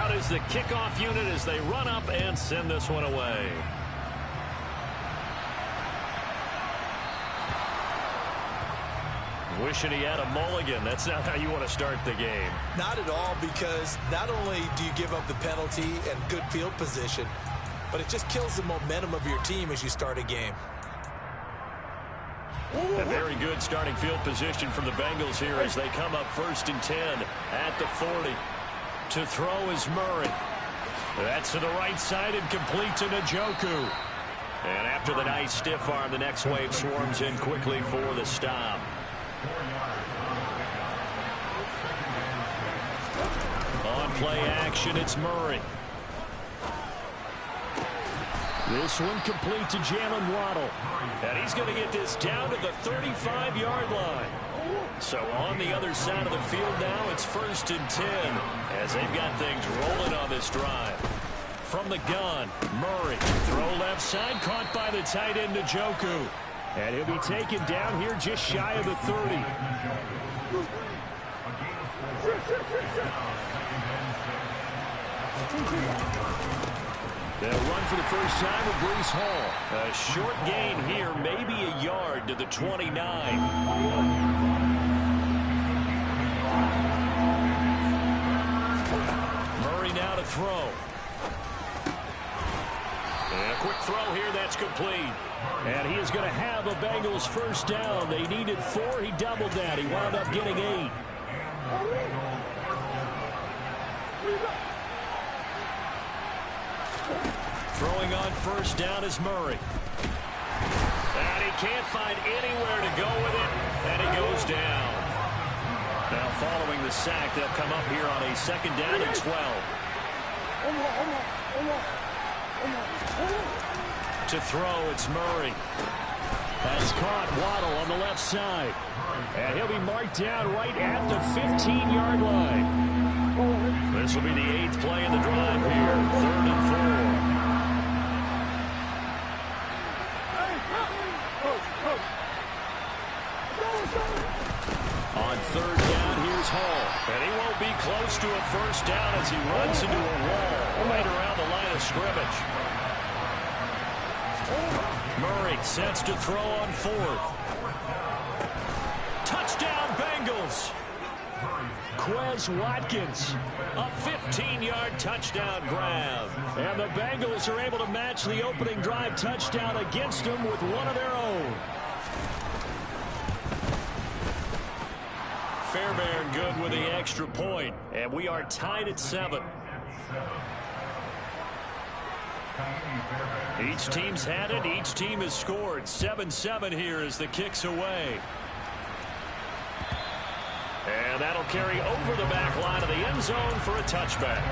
out is the kickoff unit as they run up and send this one away. Wishing he had a mulligan. That's not how you want to start the game. Not at all, because not only do you give up the penalty and good field position, but it just kills the momentum of your team as you start a game. A very good starting field position from the Bengals here as they come up 1st and 10 at the 40. To throw is Murray. That's to the right side and complete to Njoku. And after the nice stiff arm, the next wave swarms in quickly for the stop. On play action, it's Murray. This one complete to Jalen Waddle. And he's going to get this down to the 35-yard line. So on the other side of the field now, it's 1st and 10 as they've got things rolling on this drive. From the gun, Murray. Throw left side, caught by the tight end, Njoku. And he'll be taken down here just shy of the 30. They'll run for the first time with Breece Hall. A short gain here, maybe a yard to the 29. Murray now to throw. And a quick throw here, that's complete. And he is going to have a Bengals first down. They needed 4. He doubled that. He wound up getting 8. Throwing on first down is Murray. And he can't find anywhere to go with it. And he goes down. Now following the sack, they'll come up here on a 2nd down and 12. To throw, it's Murray. Has caught Waddle on the left side. And he'll be marked down right at the 15-yard line. This will be the 8th play of the drive here. 3rd and 4. On 3rd down, here's Hall. And he won't be close to a first down as he runs into a wall right around the line of scrimmage. Murray sets to throw on 4th. Touchdown, Bengals. Quez Watkins, a 15-yard touchdown grab. And the Bengals are able to match the opening drive touchdown against them with one of their own. Fairbairn good with the extra point, and we are tied at 7. Each team's had it. Each team has scored. 7-7 here as the kick's away. And that'll carry over the back line of the end zone for a touchback.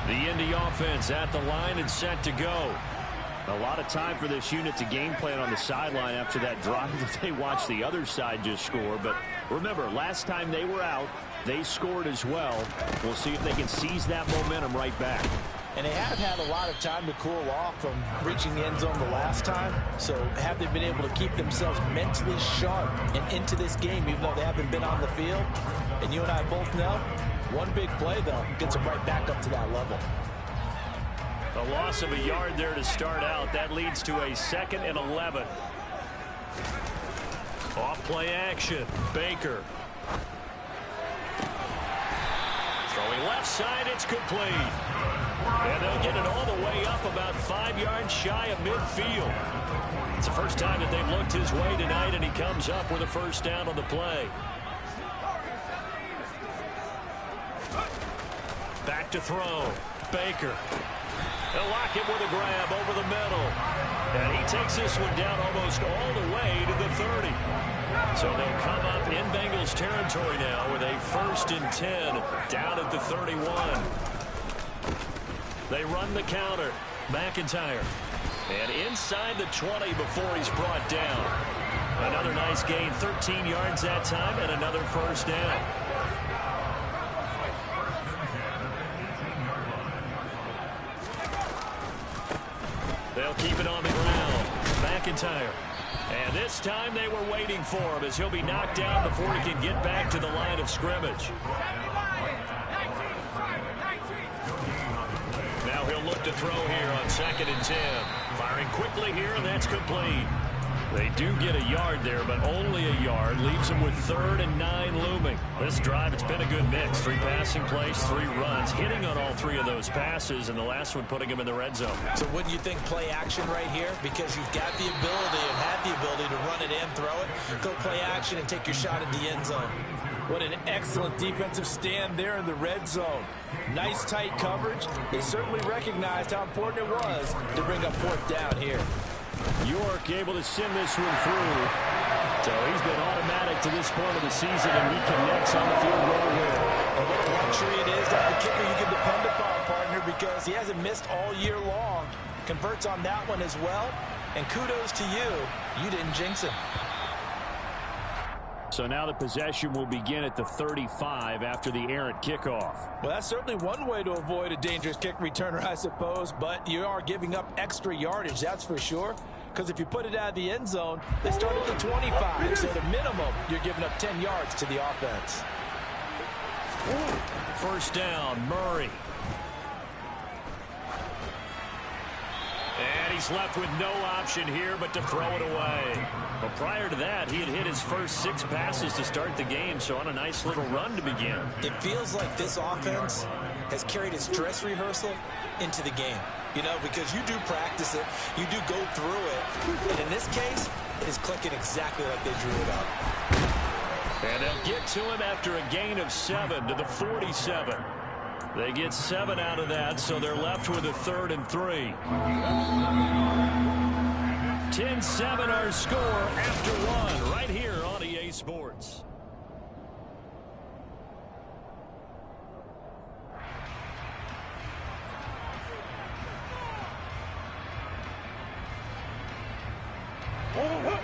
The Indy offense at the line and set to go. A lot of time for this unit to game plan on the sideline after that drive that they watched the other side just score. But remember, last time they were out, they scored as well. We'll see if they can seize that momentum right back. And they have had a lot of time to cool off from reaching the end zone the last time. So have they been able to keep themselves mentally sharp and into this game, even though they haven't been on the field? And you and I both know, one big play, though, gets them right back up to that level. A loss of a yard there to start out. That leads to a 2nd and 11. Off play action. Baker. Throwing left side, it's complete. And they'll get it all the way up about 5 yards shy of midfield. It's the first time that they've looked his way tonight, and he comes up with a first down on the play. Back to throw. Baker. They'll lock him with a grab over the middle. And he takes this one down almost all the way to the 30. So they'll come up in Bengals territory now with a 1st and 10 down at the 31. They run the counter. McIntyre. And inside the 20 before he's brought down. Another nice gain, 13 yards that time, and another first down. They'll keep it on the ground. McIntyre And this time they were waiting for him as he'll be knocked down before he can get back to the line of scrimmage. Now he'll look to throw here on 2nd and 10. Firing quickly here, and that's complete. They do get a yard there, but only a yard. Leaves them with 3rd and 9 looming. This drive, it's been a good mix. 3 passing plays, 3 runs, hitting on all 3 of those passes, and the last one putting him in the red zone. So wouldn't you think play action right here? Because you've got the ability and had the ability to run it and throw it. Go play action and take your shot at the end zone. What an excellent defensive stand there in the red zone. Nice tight coverage. They certainly recognized how important it was to bring up 4th down here. York able to send this one through. So he's been automatic to this point of the season, and he connects on the field goal here. And what a luxury it is to have a kicker you can depend upon, partner, because he hasn't missed all year long. Converts on that one as well. And kudos to you. You didn't jinx him. So now the possession will begin at the 35 after the errant kickoff. Well, that's certainly one way to avoid a dangerous kick returner, I suppose, but you are giving up extra yardage, that's for sure. Because if you put it out of the end zone, they start at the 25, so the minimum, you're giving up 10 yards to the offense. First down, Murray. And he's left with no option here but to throw it away. But prior to that, he had hit his first 6 passes to start the game, so on a nice little run to begin. It feels like this offense has carried its dress rehearsal into the game. You know, because you do practice it, you do go through it, and in this case, it is clicking exactly like they drew it up. And they'll get to him after a gain of 7 to the 47. They get 7 out of that, so they're left with a 3rd and 3. 10-7 our score after 1 right here on EA Sports.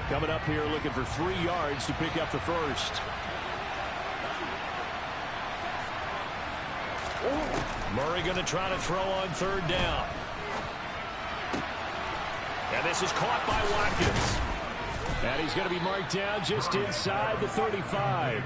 Coming up here looking for 3 yards to pick up the first. Murray going to try to throw on 3rd down. And this is caught by Watkins. And he's going to be marked down just inside the 35.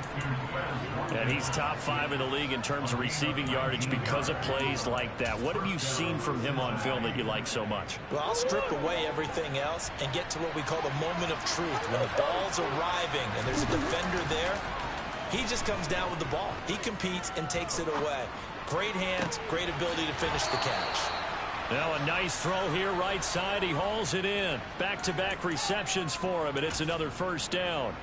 And he's top 5 in the league in terms of receiving yardage because of plays like that. What have you seen from him on film that you like so much? Well, I'll strip away everything else and get to what we call the moment of truth. When the ball's arriving and there's a defender there, he just comes down with the ball. He competes and takes it away. Great hands, great ability to finish the catch. Now a nice throw here right side. He hauls it in. Back-to-back receptions for him, and it's another first down.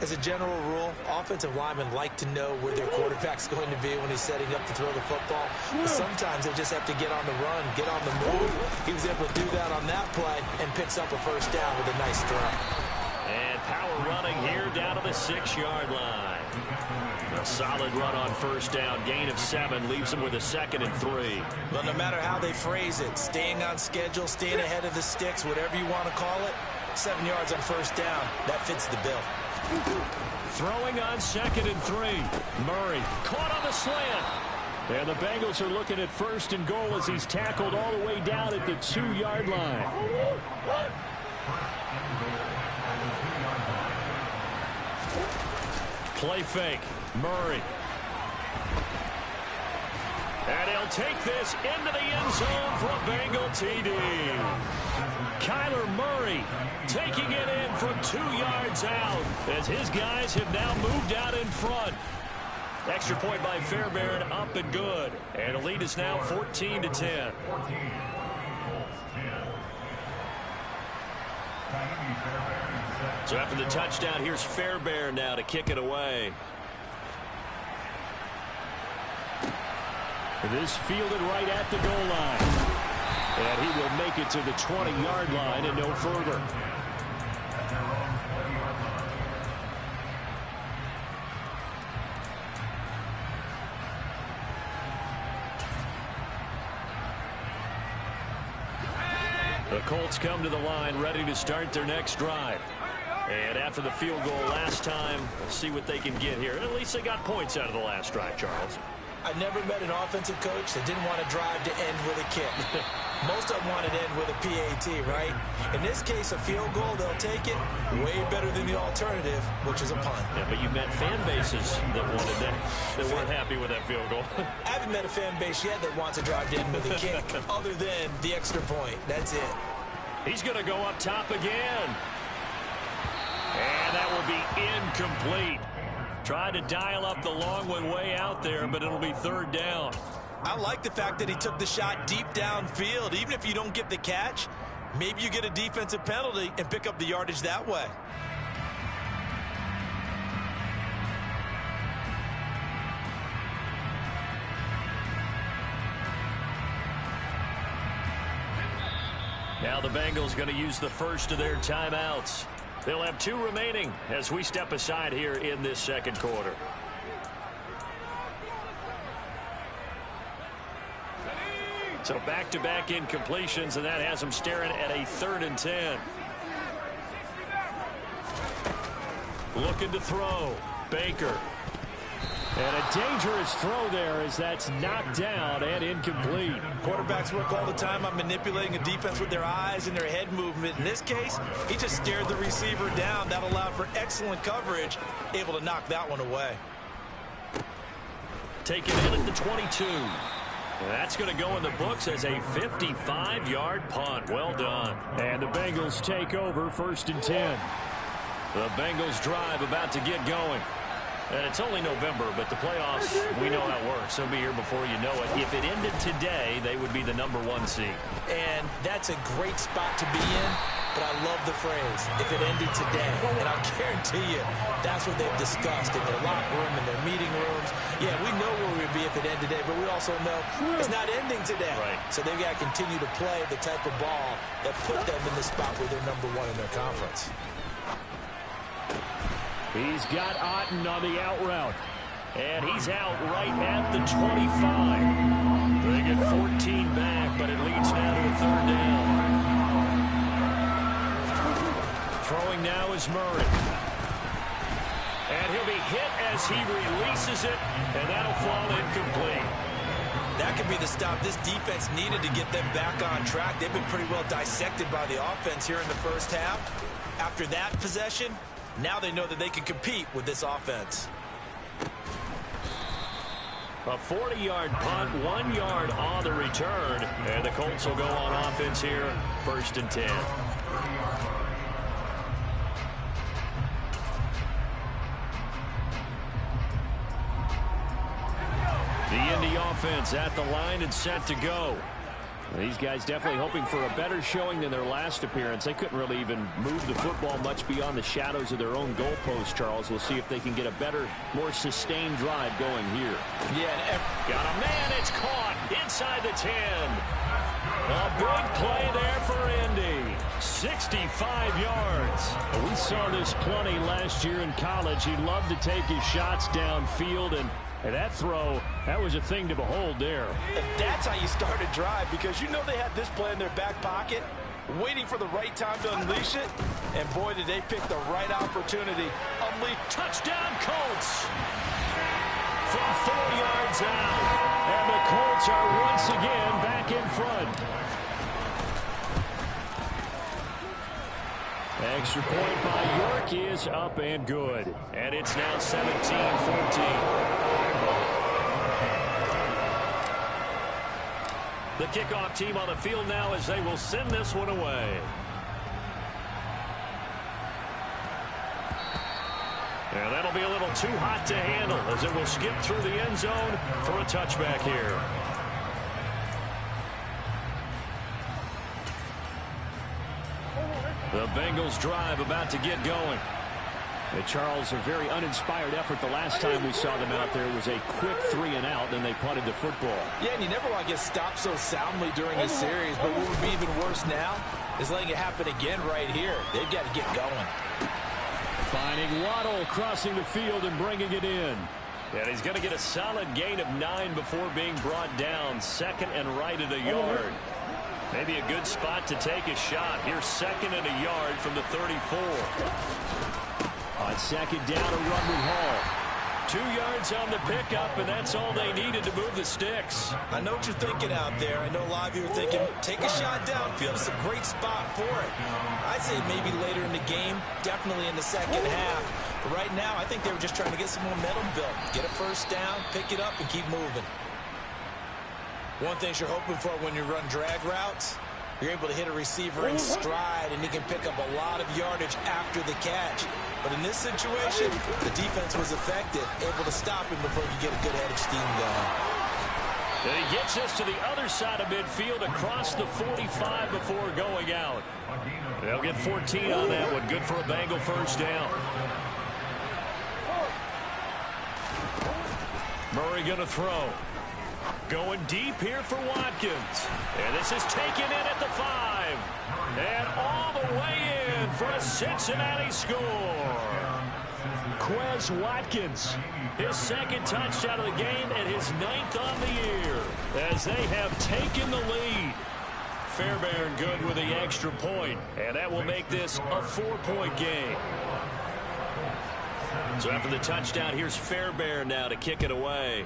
As a general rule, offensive linemen like to know where their quarterback's going to be when he's setting up to throw the football. But sometimes they just have to get on the run, get on the move. He was able to do that on that play and picks up a first down with a nice throw. And power running here down to the 6-yard line. A solid run on first down. Gain of 7 leaves him with a 2nd and 3. Well, no matter how they phrase it, staying on schedule, staying ahead of the sticks, whatever you want to call it, 7 yards on first down, that fits the bill. Throwing on 2nd and 3. Murray caught on the slant. And the Bengals are looking at 1st and goal as he's tackled all the way down at the 2-yard line. Play fake. Murray. And he'll take this into the end zone for a Bengal TD. Kyler Murray taking it in from 2 yards out as his guys have now moved out in front. Extra point by Fairbairn, up and good. And the lead is now 14-10. So after the touchdown, here's Fairbairn now to kick it away. This fielded right at the goal line. And he will make it to the 20-yard line and no further. The Colts come to the line ready to start their next drive. And after the field goal last time, we'll see what they can get here. And at least they got points out of the last drive, Charles. I never met an offensive coach that didn't want to drive to end with a kick. Most of them want it in with a PAT, right? In this case, a field goal, they'll take it way better than the alternative, which is a punt. Yeah, but you met fan bases that wanted that, that weren't happy with that field goal. I haven't met a fan base yet that wants to drive in with a kick other than the extra point. That's it. He's going to go up top again. And that will be incomplete. Tried to dial up the long one way out there, but it'll be third down. I like the fact that he took the shot deep downfield. Even if you don't get the catch, maybe you get a defensive penalty and pick up the yardage that way. Now the Bengals going to use the first of their timeouts. They'll have 2 remaining as we step aside here in this second quarter. So back-to-back incompletions, and that has them staring at a 3rd and 10. Looking to throw. Baker. And a dangerous throw there as that's knocked down and incomplete. Quarterbacks work all the time on manipulating a defense with their eyes and their head movement. In this case, he just stared the receiver down. That allowed for excellent coverage, able to knock that one away. Taken in at the 22. That's going to go in the books as a 55-yard punt. Well done. And the Bengals take over 1st and 10. The Bengals drive about to get going. And it's only November, but the playoffs, we know how it works. They'll be here before you know it. If it ended today, they would be the #1 seed. And that's a great spot to be in, but I love the phrase, if it ended today. And I'll guarantee you, that's what they've discussed in their locker room, in their meeting rooms. Yeah, we know where we'd be if it ended today, but we also know it's not ending today. Right. So they've got to continue to play the type of ball that put them in the spot where they're #1 in their conference. He's got Otten on the out route. And he's out right at the 25. They get 14 back, but it leads now to a 3rd down. Throwing now is Murray. And he'll be hit as he releases it, and that'll fall incomplete. That could be the stop this defense needed to get them back on track. They've been pretty well dissected by the offense here in the first half. After that possession, now they know that they can compete with this offense. A 40-yard punt, 1 yard on the return. And the Colts will go on offense here, 1st and 10. The Indy offense at the line and set to go. These guys definitely hoping for a better showing than their last appearance. They couldn't really even move the football much beyond the shadows of their own goalpost, Charles. We'll see if they can get a better, more sustained drive going here. Yeah, got a man. It's caught inside the 10. A big play there for Indy. 65 yards. We saw this plenty last year in college. He loved to take his shots downfield, and that throw, that was a thing to behold there. And that's how you start a drive, because you know they had this play in their back pocket, waiting for the right time to unleash it. And boy, did they pick the right opportunity. Touchdown, Colts! From 4 yards out. And the Colts are once again back in front. Extra point by York is up and good. And it's now 17-14. The kickoff team on the field now as they will send this one away. And that'll be a little too hot to handle as it will skip through the end zone for a touchback here. The Bengals drive about to get going. Charles, a very uninspired effort the last time we saw them out there. Was a quick 3 and out, then they punted the football. Yeah, and you never want to get stopped so soundly during a series, but what would be even worse now is letting it happen again right here. They've got to get going. Finding Waddle crossing the field and bringing it in. And he's going to get a solid gain of 9 before being brought down. 2nd and right at a yard. Maybe a good spot to take a shot. Here's 2nd and a yard from the 34. On 2nd down, a run with Hall. 2 yards on the pickup, and that's all they needed to move the sticks. I know what you're thinking out there. I know a lot of you are thinking, take a shot downfield. It's a great spot for it. I'd say maybe later in the game, definitely in the second half. But right now, I think they were just trying to get some momentum built. Get a first down, pick it up, and keep moving. One thing you're hoping for when you run drag routes, you're able to hit a receiver in stride, and he can pick up a lot of yardage after the catch. But in this situation, the defense was effective, able to stop him before he could get a good head of steam going. And he gets us to the other side of midfield across the 45 before going out. They'll get 14 on that one. Good for a Bengal first down. Murray going to throw. Going deep here for Watkins. And this is taken in at the 5. And all the way in for a Cincinnati score. Quez Watkins, his second touchdown of the game and his 9th on the year, as they have taken the lead. Fairbairn good with the extra point, and that will make this a 4-point game. So after the touchdown, here's Fairbairn now to kick it away.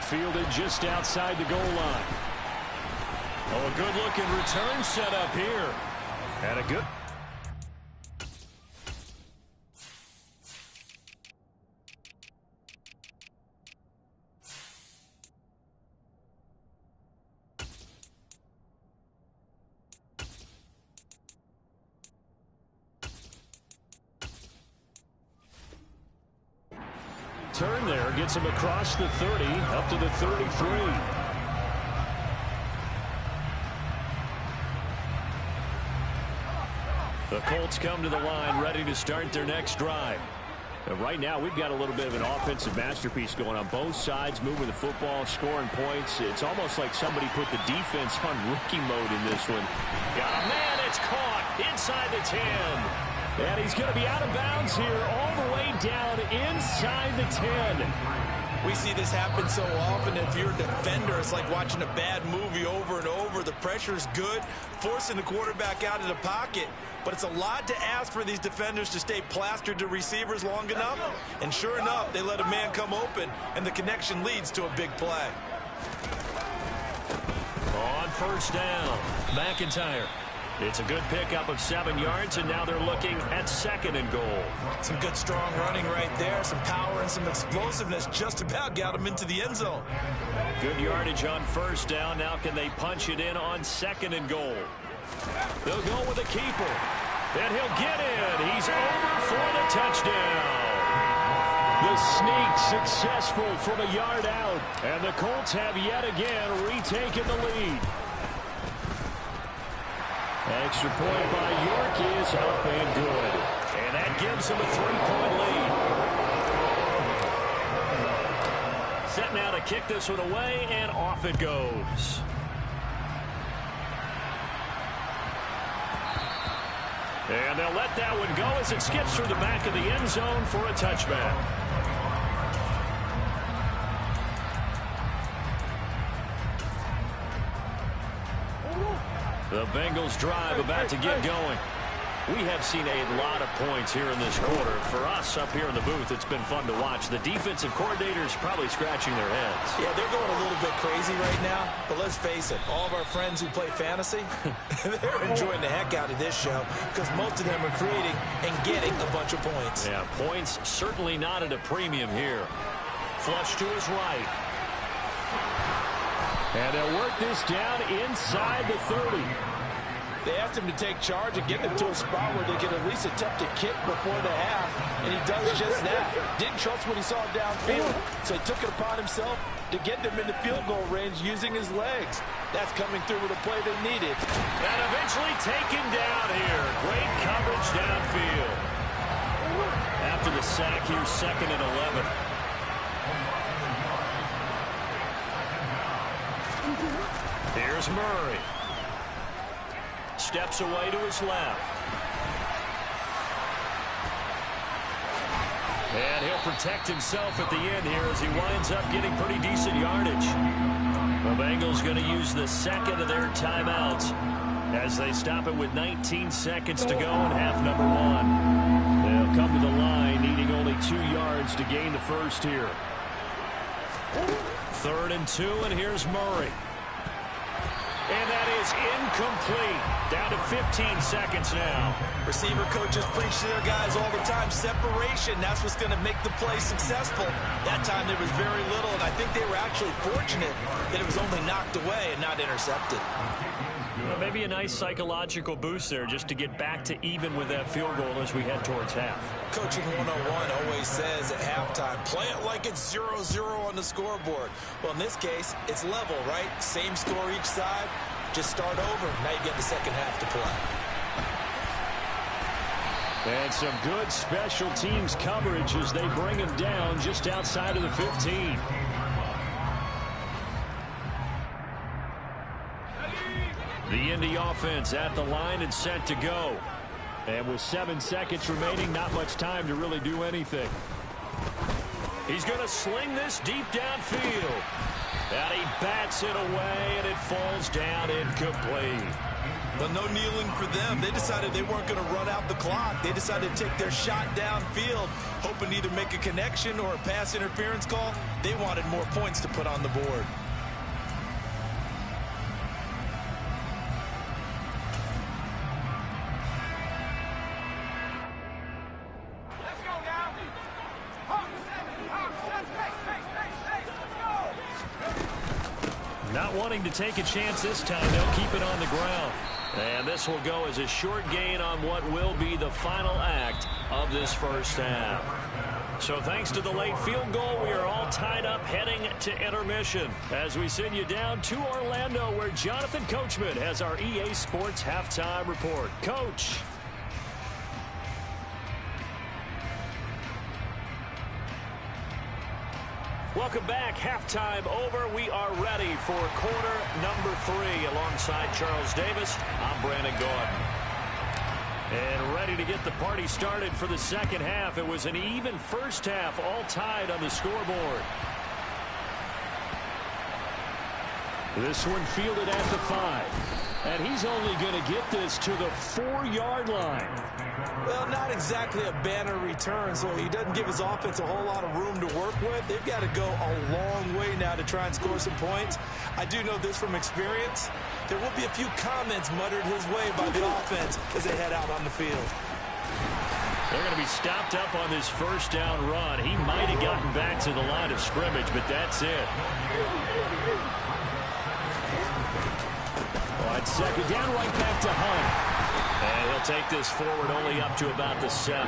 Fielded just outside the goal line. Oh, a good-looking return set up here. And a good... turn there, gets him across the 30, up to the 33. The Colts come to the line, ready to start their next drive. And right now, we've got a little bit of an offensive masterpiece going on both sides, moving the football, scoring points. It's almost like somebody put the defense on rookie mode in this one. Got a man, it's caught inside the 10. And he's going to be out of bounds here all the way down inside the 10. We see this happen so often. If you're a defender, it's like watching a bad movie over and over. The pressure's good, forcing the quarterback out of the pocket. But it's a lot to ask for these defenders to stay plastered to receivers long enough. And sure enough, they let a man come open, and the connection leads to a big play. On first down, McIntyre. It's a good pickup of 7 yards, and now they're looking at 2nd and goal. Some good, strong running right there. Some power and some explosiveness just about got him into the end zone. Good yardage on first down. Now can they punch it in on 2nd and goal? They'll go with the keeper. And he'll get in. He's over for the touchdown. The sneak successful from a yard out. And the Colts have yet again retaken the lead. Extra point by York is up and good. And that gives him a 3-point lead. Set now to kick this one away, and off it goes. And they'll let that one go as it skips through the back of the end zone for a touchback. The Bengals drive about to get going. We have seen a lot of points here in this quarter. For us up here in the booth, it's been fun to watch. The defensive coordinators probably scratching their heads. Yeah, they're going a little bit crazy right now. But let's face it, all of our friends who play fantasy, they're enjoying the heck out of this show because most of them are creating and getting a bunch of points. Yeah, points certainly not at a premium here. Flush to his right. And they'll work this down inside the 30. They asked him to take charge and get them to a spot where they could at least attempt a kick before the half, and he does just that. Didn't trust what he saw downfield, so he took it upon himself to get them into field goal range using his legs. That's coming through with a play they needed. And eventually taken down here. Great coverage downfield. After the sack, here's 2nd and 11. Here's Murray. Steps away to his left. And he'll protect himself at the end here as he winds up getting pretty decent yardage. The Bengals going to use the 2nd of their timeouts as they stop it with 19 seconds to go in half number 1. They'll will come to the line, needing only 2 yards to gain the first here. 3rd and 2, and here's Murray. And that is incomplete. Down to 15 seconds now. Receiver coaches preach to their guys all the time. Separation, that's what's going to make the play successful. That time there was very little, and I think they were actually fortunate that it was only knocked away and not intercepted. Well, maybe a nice psychological boost there just to get back to even with that field goal as we head towards half. Coaching 101 always says at halftime, play it like it's 0-0 on the scoreboard. Well, in this case, it's level, right? Same score each side. Just start over. Now you get the second half to play. And some good special teams coverage as they bring him down just outside of the 15. The Indy offense at the line and set to go. And with 7 seconds remaining, not much time to really do anything. He's going to sling this deep downfield. And he bats it away, and it falls down incomplete. But no kneeling for them. They decided they weren't going to run out the clock. They decided to take their shot downfield, hoping to either make a connection or a pass interference call. They wanted more points to put on the board. Not wanting to take a chance this time, they'll keep it on the ground. And this will go as a short gain on what will be the final act of this first half. So thanks to the late field goal, we are all tied up heading to intermission as we send you down to Orlando, where Jonathan Coachman has our EA Sports halftime report. Coach. Welcome back. Halftime over. We are ready for quarter number 3 alongside Charles Davis. I'm Brandon Gordon. And ready to get the party started for the second half. It was an even first half, all tied on the scoreboard. This one fielded at the 5. And he's only going to get this to the 4-yard line. Well, not exactly a banner return, so he doesn't give his offense a whole lot of room to work with. They've got to go a long way now to try and score some points. I do know this from experience. There will be a few comments muttered his way by the offense as they head out on the field. They're going to be stopped up on this first down run. He might have gotten back to the line of scrimmage, but that's it. On second down, right back to Hunt. And he'll take this forward only up to about the 7.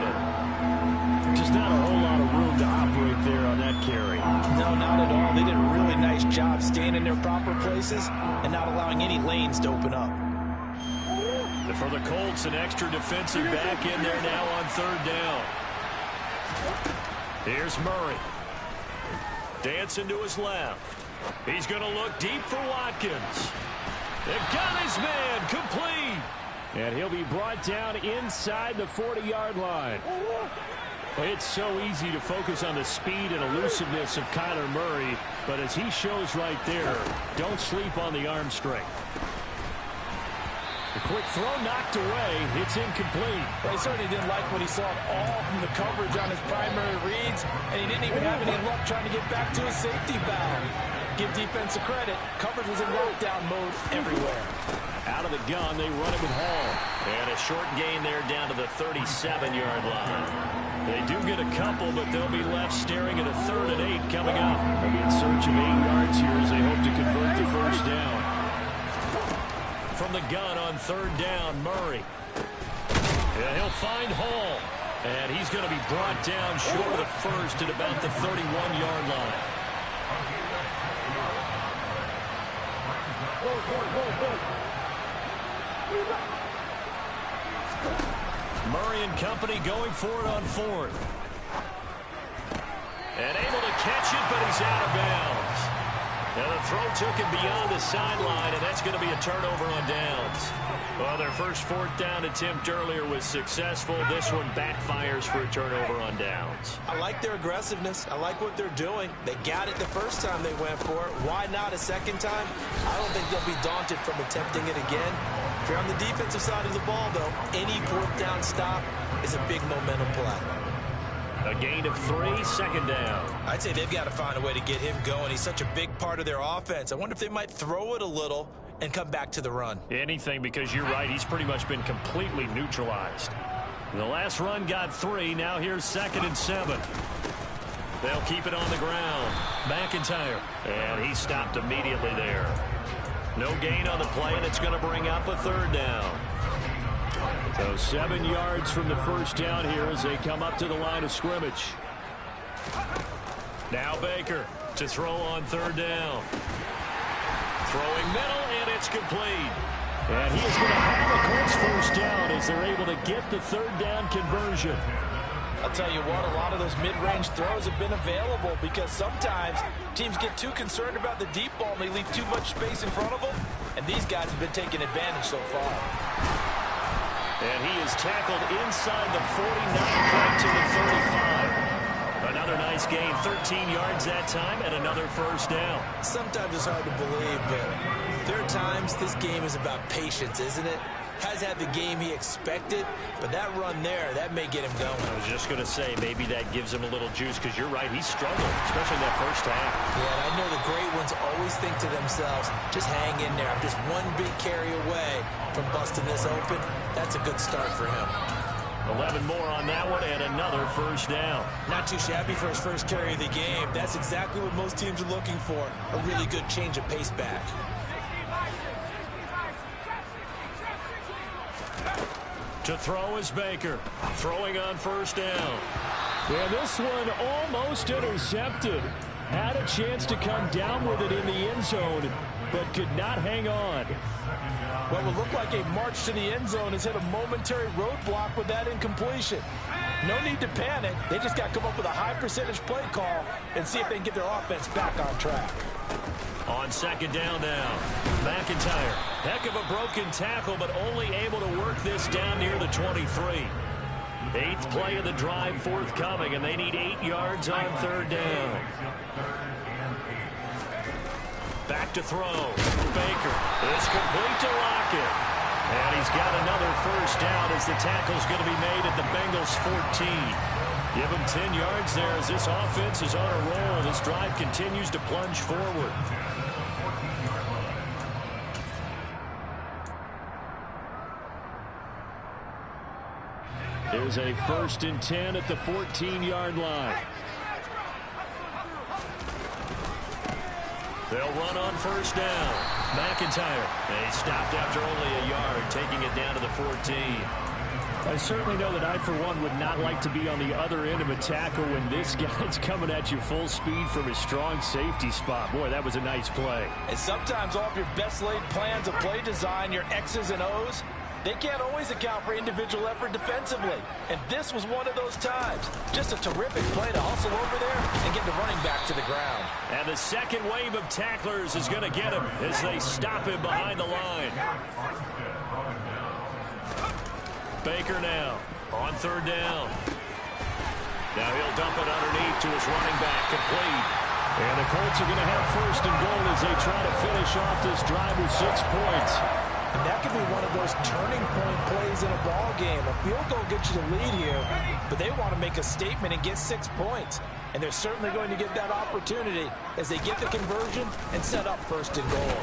Just not a whole lot of room to operate there on that carry. No, not at all. They did a really nice job staying in their proper places and not allowing any lanes to open up. And for the Colts, an extra defensive back in there now on third down. Here's Murray. Dancing to his left. He's going to look deep for Watkins. They got his man complete. And he'll be brought down inside the 40-yard line. It's so easy to focus on the speed and elusiveness of Kyler Murray, but as he shows right there, don't sleep on the arm strength. The quick throw knocked away. It's incomplete. Well, he certainly didn't like what he saw at all from the coverage on his primary reads, and he didn't even have any luck trying to get back to his safety valve. Give defense a credit. Coverage was in lockdown mode everywhere. Out of the gun, they run it with Hall. And a short gain there down to the 37-yard line. They do get a couple, but they'll be left staring at a 3rd and 8 coming up. They'll be in search of 8 yards here as they hope to convert the first down. From the gun on 3rd down, Murray. And he'll find Hall. And he's going to be brought down short of the first at about the 31-yard line. Murray and company going for it on 4th. And able to catch it, but he's out of bounds. Now the throw took him beyond the sideline, and that's going to be a turnover on downs. Well, their first 4th down attempt earlier was successful. This one backfires for a turnover on downs. I like their aggressiveness. I like what they're doing. They got it the first time they went for it. Why not a second time? I don't think they'll be daunted from attempting it again. If you're on the defensive side of the ball, though, any fourth down stop is a big momentum play. A gain of 3, second down. I'd say they've got to find a way to get him going. He's such a big part of their offense. I wonder if they might throw it a little and come back to the run. Anything, because you're right, he's pretty much been completely neutralized. The last run got 3. Now here's 2nd and 7. They'll keep it on the ground. McIntyre. And he stopped immediately there. No gain on the play, and it's going to bring up a 3rd down. So 7 yards from the first down here as they come up to the line of scrimmage. Now Baker to throw on 3rd down. Throwing middle, and it's complete. And he is going to have the Colts first down as they're able to get the 3rd down conversion. I'll tell you what, a lot of those mid-range throws have been available because sometimes teams get too concerned about the deep ball and they leave too much space in front of them. And these guys have been taking advantage so far. And he is tackled inside the 49 right to the 35. Another nice gain, 13 yards that time, and another first down. Sometimes it's hard to believe, but there are times this game is about patience, isn't it? Has had the game he expected, but that run there, that may get him going. I was just going to say, maybe that gives him a little juice, because you're right, he struggled, especially that first half. Yeah, and I know the great ones always think to themselves, just hang in there. I'm just one big carry away from busting this open. That's a good start for him. 11 more on that one, and another first down. Not too shabby for his first carry of the game. That's exactly what most teams are looking for, a really good change of pace back. To throw is Baker. Throwing on first down. And this one almost intercepted. Had a chance to come down with it in the end zone, but could not hang on. What would look like a march to the end zone has hit a momentary roadblock with that incompletion. No need to panic. They just got to come up with a high percentage play call and see if they can get their offense back on track. On 2nd down now, McIntyre. Heck of a broken tackle, but only able to work this down near the 23. 8th play of the drive forthcoming, and they need 8 yards on 3rd down. Back to throw. Baker is complete to Lockett. And he's got another first down as the tackle's going to be made at the Bengals 14. Give him 10 yards there as this offense is on a roll. This drive continues to plunge forward. There's a 1st and 10 at the 14-yard line. They'll run on first down. McIntyre. And he stopped after only a yard, taking it down to the 14. I certainly know that I, for one, would not like to be on the other end of a tackle when this guy's coming at you full speed from his strong safety spot. Boy, that was a nice play. And sometimes all of your best laid plans of play design, your X's and O's, they can't always account for individual effort defensively. And this was one of those times. Just a terrific play to hustle over there and get the running back to the ground. And the second wave of tacklers is going to get him as they stop him behind the line. Baker now on 3rd down. Now he'll dump it underneath to his running back, complete. And the Colts are going to have 1st and goal as they try to finish off this drive with 6 points. And that could be one of those turning point plays in a ball game. A field goal gets you the lead here, but they want to make a statement and get 6 points. And they're certainly going to get that opportunity as they get the conversion and set up 1st and goal.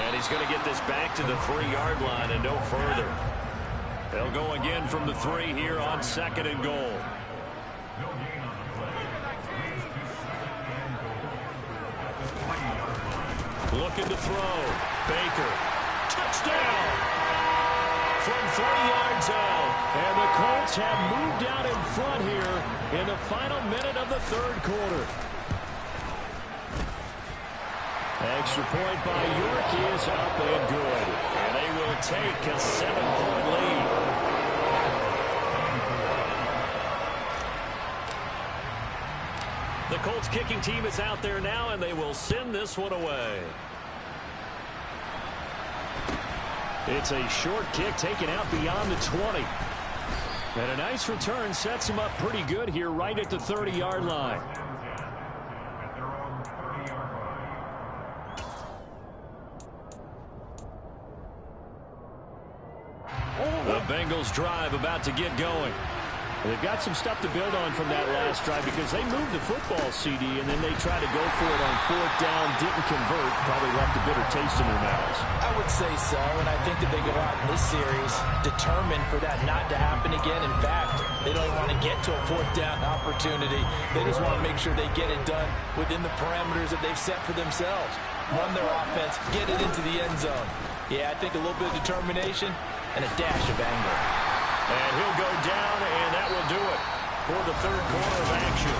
And he's going to get this back to the 3-yard line and no further. They'll go again from the 3 here on 2nd and goal. Looking to throw. Baker. Touchdown! From 3 yards out. And the Colts have moved out in front here in the final minute of the 3rd quarter. Extra point by York is up and good. And they will take a 7-point lead. The Colts kicking team is out there now, and they will send this one away. It's a short kick taken out beyond the 20. And a nice return sets him up pretty good here right at the 30-yard line. The Bengals drive about to get going. They've got some stuff to build on from that last drive because they moved the football, CD, and then they tried to go for it on fourth down, didn't convert, probably left a bitter taste in their mouths. I would say so, and I think that they go out in this series determined for that not to happen again. In fact, they don't even want to get to a fourth down opportunity. They just want to make sure they get it done within the parameters that they've set for themselves. Run their offense, get it into the end zone. Yeah, I think a little bit of determination and a dash of anger. And he'll go down, and that will do it for the third quarter of action.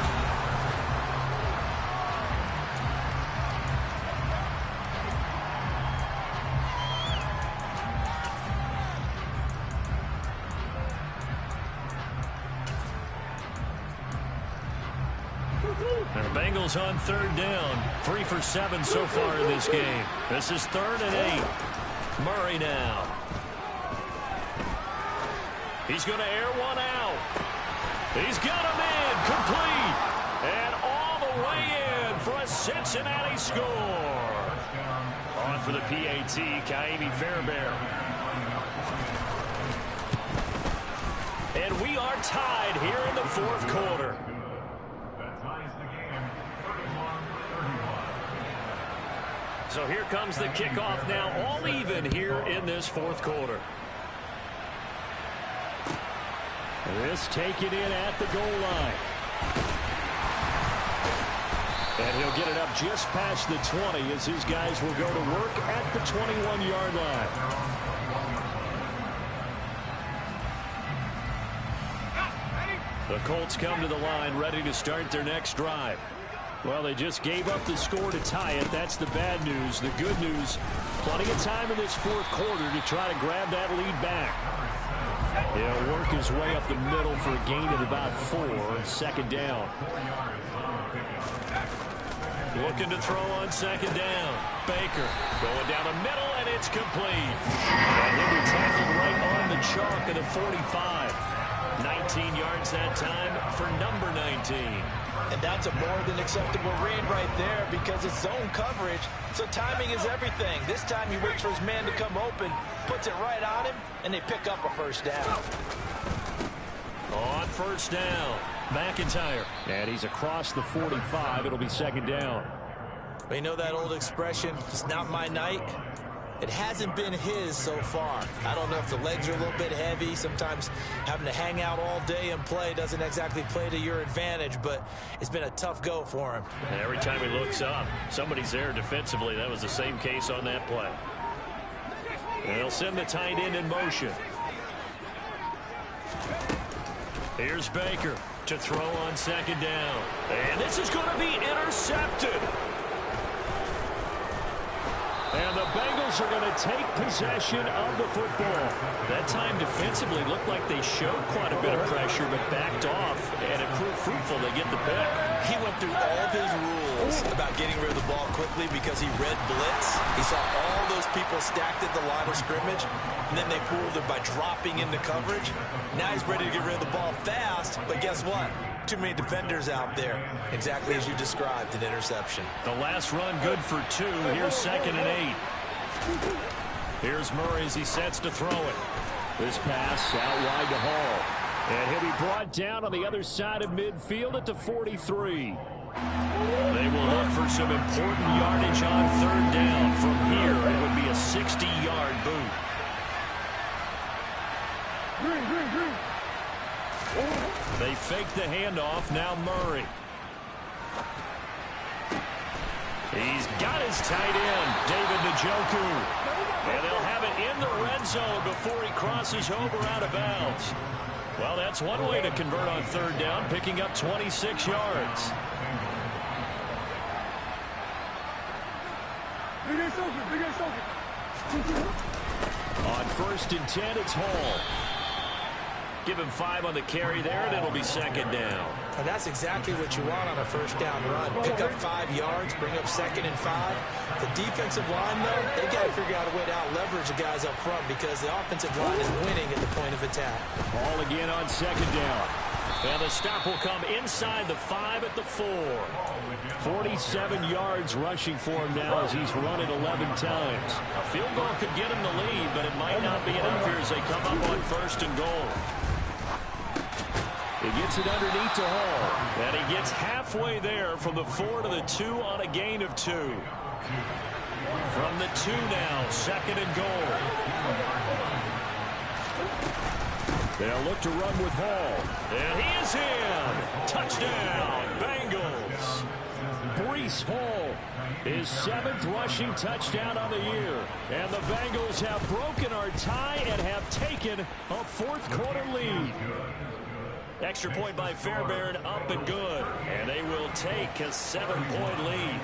And the Bengals on third down. 3 for 7 so far in this game. This is 3rd and 8. Murray now. He's going to air one out. He's got him in, complete. And all the way in for a Cincinnati score. On for the PAT, Kaimi Fairbairn. And we are tied here in the fourth quarter. So here comes the kickoff now, all even here in this fourth quarter. This taken in at the goal line. And he'll get it up just past the 20 as his guys will go to work at the 21-yard line. The Colts come to the line ready to start their next drive. Well, they just gave up the score to tie it. That's the bad news. The good news, plenty of time in this fourth quarter to try to grab that lead back. He'll work his way up the middle for a gain of about 4. Second down. Looking to throw on second down. Baker going down the middle, and it's complete. And he'll be tackled right on the chalk of the 45. 19 yards that time for number 19. And that's a more than acceptable read right there because it's zone coverage, so timing is everything. This time he waits for his man to come open, puts it right on him, and they pick up a first down. On first down, McIntyre. And he's across the 45. It'll be second down. We know that old expression, it's not my night. It hasn't been his so far. I don't know if the legs are a little bit heavy. Sometimes having to hang out all day and play doesn't exactly play to your advantage, but it's been a tough go for him. And every time he looks up, somebody's there defensively. That was the same case on that play. And they'll send the tight end in motion. Here's Baker to throw on second down. And this is going to be intercepted. And the Bengals are going to take possession of the football. That time defensively looked like they showed quite a bit of pressure, but backed off, and it proved fruitful. They get the pick. He went through all of his rules about getting rid of the ball quickly because he read blitz. He saw all those people stacked at the line of scrimmage, and then they fooled him by dropping into coverage. Now he's ready to get rid of the ball fast, but guess what? Too many defenders out there. Exactly as you described, an interception. The last run good for 2. Here's second and 8. Here's Murray as he sets to throw it. This pass out wide to Hall. And he'll be brought down on the other side of midfield at the 43. They will look for some important yardage on third down. From here, it would be a 60-yard boot. They fake the handoff. Now Murray. He's got his tight end, David Njoku. And they'll have it in the red zone before he crosses over out of bounds. Well, that's one way to convert on third down, picking up 26 yards. On first and 10, it's Hall. Give him 5 on the carry there, and it'll be second down. And that's exactly what you want on a first down run. Pick up 5 yards, bring up second and 5. The defensive line, though, they got to figure out a way to out-leverage the guys up front because the offensive line is winning at the point of attack. Ball again on second down. And the stop will come inside the 5 at the 4. 47 yards rushing for him now as he's run it 11 times. A field goal could get him the lead, but it might not be enough here as they come up on 1st and goal. He gets it underneath to Hall. And he gets halfway there from the 4 to the 2 on a gain of 2. From the 2 now, 2nd and goal. They'll look to run with Hall. And he is in. Touchdown, Bengals. Breece Hall, his 7th rushing touchdown on the year. And the Bengals have broken our tie and have taken a 4th quarter lead. Extra point by Fairbairn, up and good. And they will take a 7-point lead.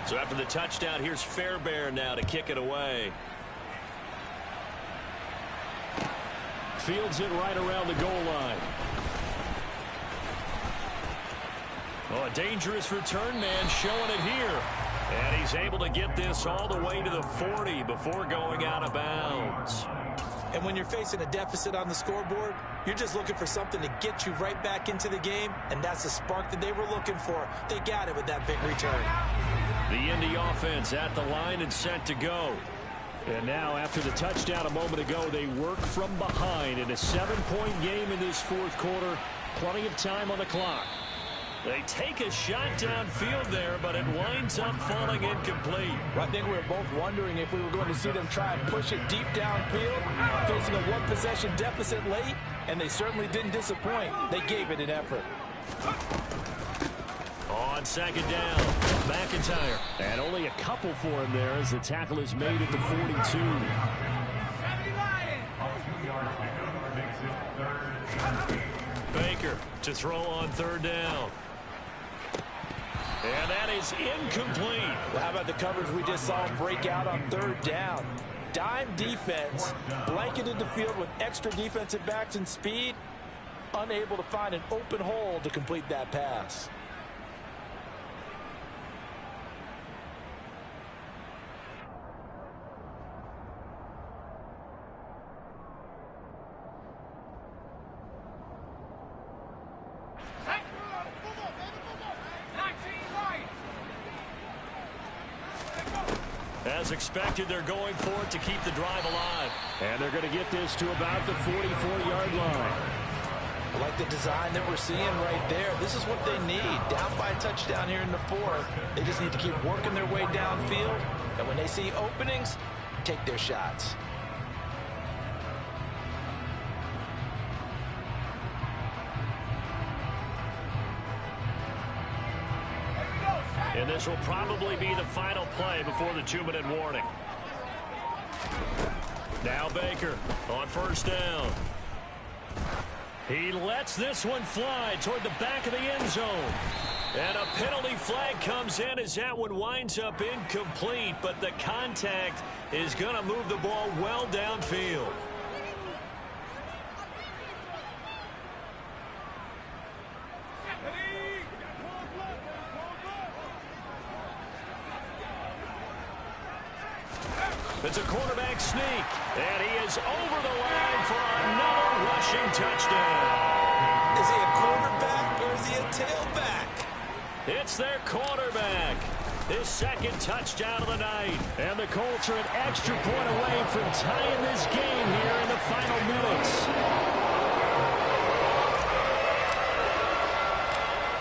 So after the touchdown, here's Fairbairn now to kick it away. Fields it right around the goal line. Oh, a dangerous return man showing it here. And he's able to get this all the way to the 40 before going out of bounds. And when you're facing a deficit on the scoreboard, you're just looking for something to get you right back into the game, and that's the spark that they were looking for. They got it with that big return. The Indy offense at the line and set to go. And now, after the touchdown a moment ago, they work from behind in a 7-point game in this 4th quarter. Plenty of time on the clock. They take a shot downfield there, but it winds up falling incomplete. I think we were both wondering if we were going to see them try and push it deep downfield, facing a 1-possession deficit late, and they certainly didn't disappoint. They gave it an effort. On 2nd down, McIntyre. And only a couple for him there as the tackle is made at the 42. Baker to throw on 3rd down. And that is incomplete. Well, how about the coverage we just saw break out on 3rd down? Dime defense, blanketed the field with extra defensive backs and speed, unable to find an open hole to complete that pass. As expected, they're going for it to keep the drive alive. And they're going to get this to about the 44-yard line. I like the design that we're seeing right there. This is what they need. Down by a touchdown here in the 4th. They just need to keep working their way downfield. And when they see openings, take their shots. And this will probably be the final play before the 2-minute warning. Now Baker on 1st down. He lets this one fly toward the back of the end zone. And a penalty flag comes in as that one winds up incomplete, but the contact is going to move the ball well downfield. It's a quarterback sneak, and he is over the line for another rushing touchdown. Is he a quarterback or is he a tailback? It's their quarterback. His 2nd touchdown of the night. And the Colts are an extra point away from tying this game here in the final minutes.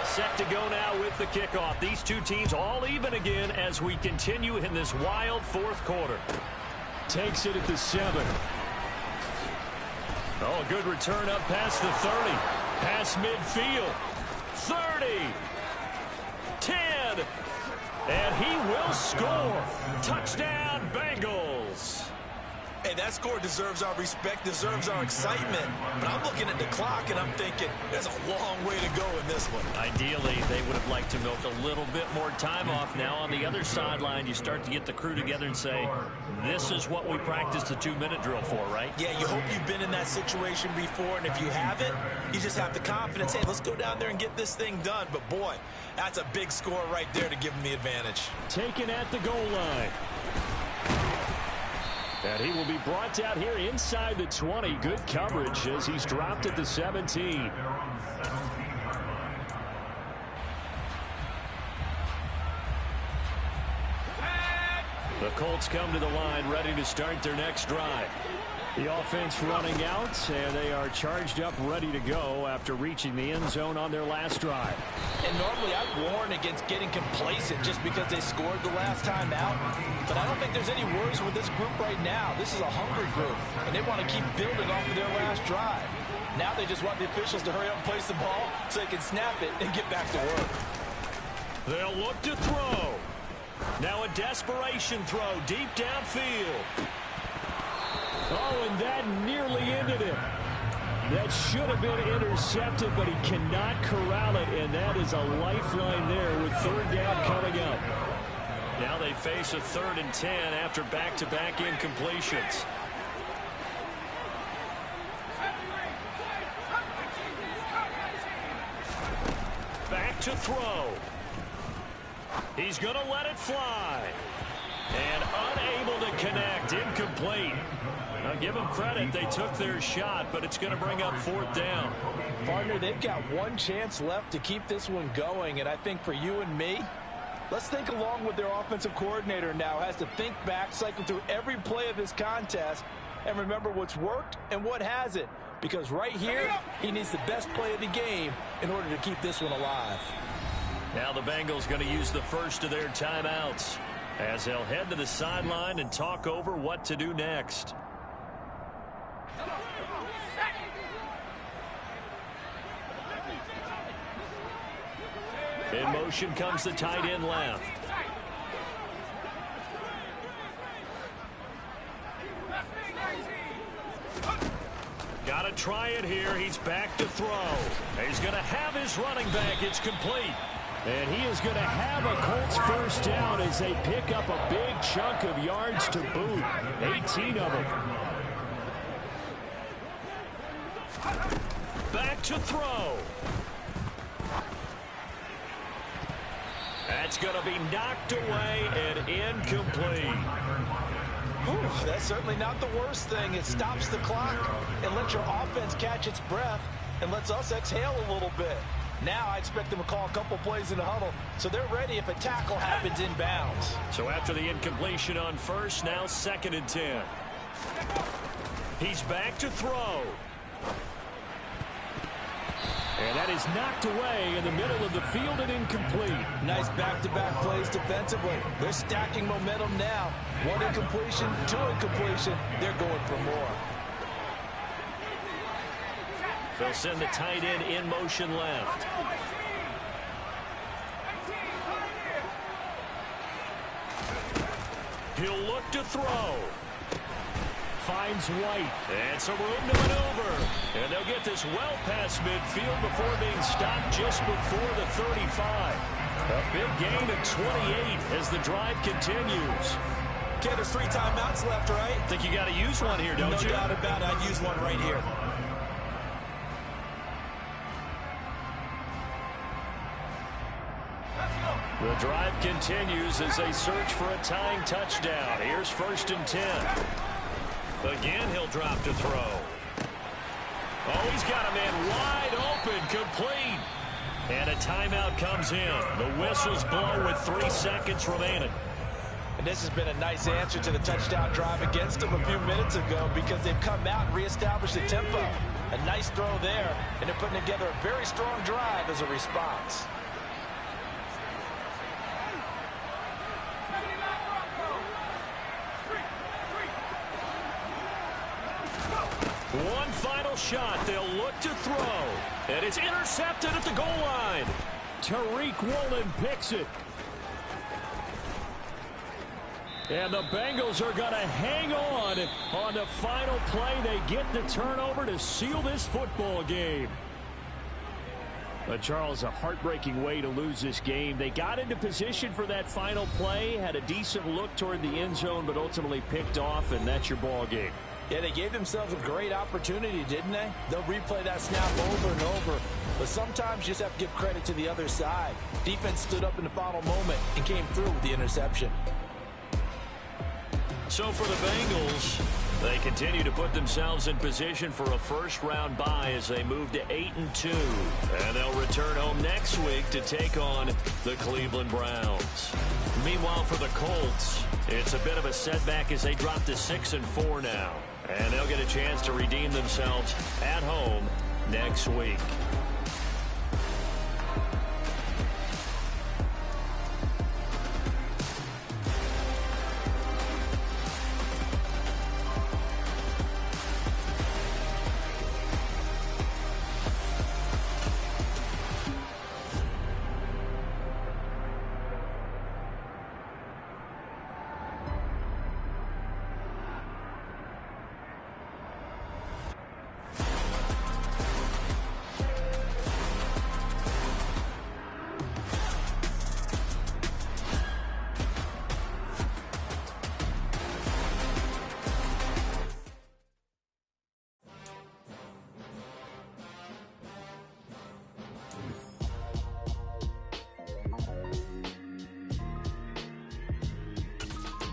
Set to go now with the kickoff. These two teams all even again as we continue in this wild 4th quarter. Takes it at the 7. Oh, a good return up past the 30. Past midfield. 30. 10. And he will score. Touchdown, Bengals. Hey, that score deserves our respect, deserves our excitement. But I'm looking at the clock, and I'm thinking there's a long way to go in this one. Ideally, they would have liked to milk a little bit more time off. Now on the other sideline, you start to get the crew together and say, this is what we practiced the 2-minute drill for, right? Yeah, you hope you've been in that situation before, and if you haven't, you just have the confidence, hey, let's go down there and get this thing done. But, boy, that's a big score right there to give them the advantage. Taken at the goal line. And he will be brought down here inside the 20. Good coverage as he's dropped at the 17. The Colts come to the line ready to start their next drive. The offense running out, and they are charged up ready to go after reaching the end zone on their last drive. And normally I'd warn against getting complacent just because they scored the last time out. But I don't think there's any worries with this group right now. This is a hungry group, and they want to keep building off of their last drive. Now they just want the officials to hurry up and place the ball so they can snap it and get back to work. They'll look to throw. Now a desperation throw deep downfield. Oh, and that nearly ended it. That should have been intercepted, but he cannot corral it, and that is a lifeline there with third down coming up. Now they face a 3rd and 10 after back-to-back incompletions. Back to throw. He's going to let it fly. And unable to connect. Incomplete. Now give them credit. They took their shot, but it's going to bring up 4th down. Partner, they've got one chance left to keep this one going, and I think for you and me, let's think along with their offensive coordinator now. Has to think back, cycle through every play of this contest, and remember what's worked and what hasn't. Because right here, he needs the best play of the game in order to keep this one alive. Now the Bengals going to use the first of their timeouts as they'll head to the sideline and talk over what to do next. In motion comes the tight end left. Got to try it here. He's back to throw. He's going to have his running back. It's complete. And he is going to have a Colts first down as they pick up a big chunk of yards to boot. 18 of them. Back to throw. That's going to be knocked away and incomplete. Whew, that's certainly not the worst thing. It stops the clock and lets your offense catch its breath and lets us exhale a little bit. Now I expect them to call a couple plays in the huddle, so they're ready if a tackle happens inbounds. So after the incompletion on first, now 2nd and 10. He's back to throw. And that is knocked away in the middle of the field and incomplete. Nice back-to-back plays defensively. They're stacking momentum now. 1 incompletion, 2 incompletion. They're going for more. They'll send the tight end in motion left. He'll look to throw. Finds White. And some room to maneuver. And they'll get this well past midfield before being stopped just before the 35. A big gain of 28 as the drive continues. Okay, there's 3 timeouts left, right? Think you got to use one here, don't you? No doubt about it. I'd use one right here. The drive continues as they search for a tying touchdown. Here's 1st and 10. Again, he'll drop to throw. Oh, he's got a man wide open, complete. And a timeout comes in. The whistles blow with 3 seconds remaining. And this has been a nice answer to the touchdown drive against them a few minutes ago because they've come out and reestablished the tempo. A nice throw there, and they're putting together a very strong drive as a response. One final shot. They'll look to throw. And it's intercepted at the goal line. Tariq Woolen picks it. And the Bengals are going to hang on the final play. They get the turnover to seal this football game. But Charles, a heartbreaking way to lose this game. They got into position for that final play, had a decent look toward the end zone, but ultimately picked off, and that's your ball game. Yeah, they gave themselves a great opportunity, didn't they? They'll replay that snap over and over. But sometimes you just have to give credit to the other side. Defense stood up in the final moment and came through with the interception. So for the Bengals, they continue to put themselves in position for a first-round bye as they move to 8-2. And they'll return home next week to take on the Cleveland Browns. Meanwhile, for the Colts, it's a bit of a setback as they drop to 6-4 now. And they'll get a chance to redeem themselves at home next week.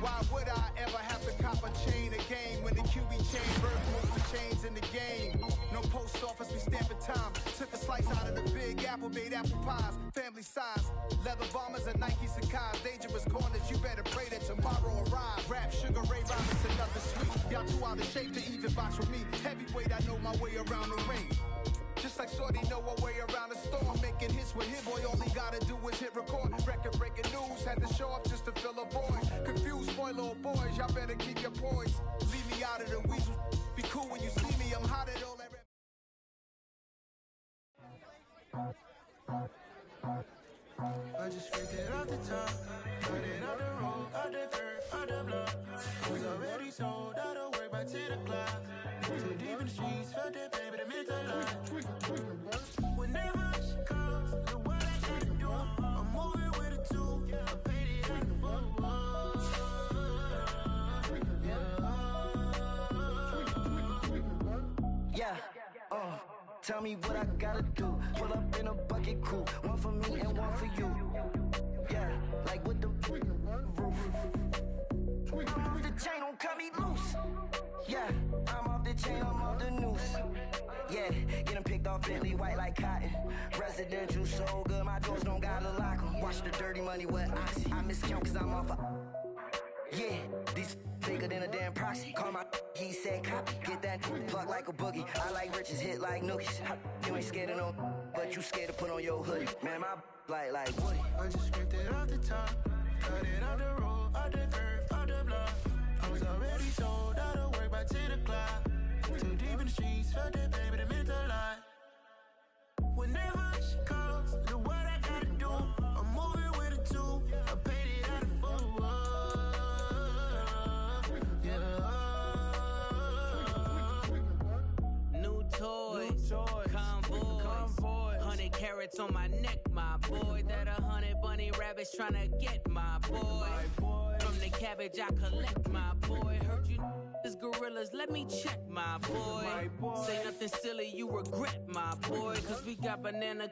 Why would I ever have to cop a chain again when the QB chain birth most of the chains in the game? No post office, we stamping time. Took a slice out of the big apple, made apple pies, family size. Leather bombers and Nike Sacai's, dangerous corners, you better pray that tomorrow arrives. Rap, Sugar Ray Robinson, another sweet. Y'all too out of shape to even box with me. Heavyweight, I know my way around the ring. Just like Shorty know her way around the storm. Making hits with Hit Boy, all he gotta do is hit record. Record breaking news, had to show up just to fill a void. Confused boy, little boys, y'all better keep your poise. Leave me out of the weasel. Be cool when you see me, I'm hot at all that. I just scraped it off the top, cut it out the road, out the dirt, out the block. I was already sold, out of work by 10 o'clock. Too deep in the streets, felt that baby, the mental lie. Whenever she calls, the what I gotta do, I'm moving with a two, I paid it out the four. Yeah, tell me what I gotta do. Pull up in a bucket crew, one for me and one for you. Yeah, like with the roof. I'm off the chain, don't cut me loose. Yeah, I'm off the chain, I'm off the noose. Yeah, getting picked off Bentley white like cotton. Residential so good, my doors don't gotta lock 'em. Watch the dirty money with oxy. I miscount cause I'm off yeah, these bigger than a damn proxy. Call my he said copy. Get that plug like a boogie. I like riches, hit like nookies. You ain't scared of no, but you scared to put on your hoodie. Man, my like Woody. I just scraped it off the top, cut it out the road, out the curve, out the block. I was already sold, out of work by 10 o'clock. Too deep in the streets, felt that baby, the mental lie. Whenever she calls, the what I gotta do, I'm moving with a two, I paid it out of four. New toys, convoys, 100 carats on my neck, my boy. That 100 bunny rabbits tryna get my boy. From the cabbage I collect, my boy. Heard you is gorillas, let me check, my boy. Say nothing silly, you regret, my boy. Cause we got banana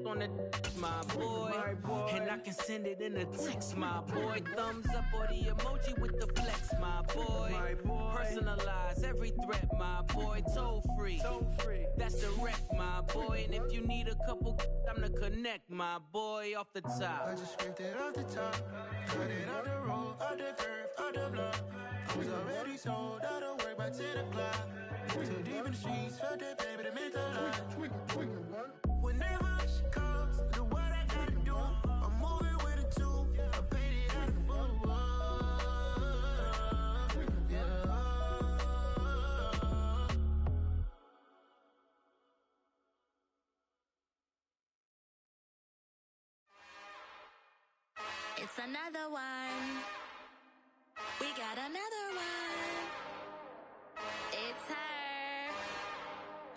on the my boy. And I can send it in a text, my boy. Thumbs up or the emoji with the flex, my boy. Personalize every threat, my boy. Toll free, that's direct, my boy. And if you need a couple, I'm the connect, my boy. Off the top, I just scraped it off the top, cut it out the road, out the curve, out the block. I was already sold, out of work by 10 o'clock. Too deep in the streets, felt that baby, the mental lie. Whenever she calls, the what I gotta do, I'm moving with a two, I paid it out of four. It's another one. We got another one. It's her.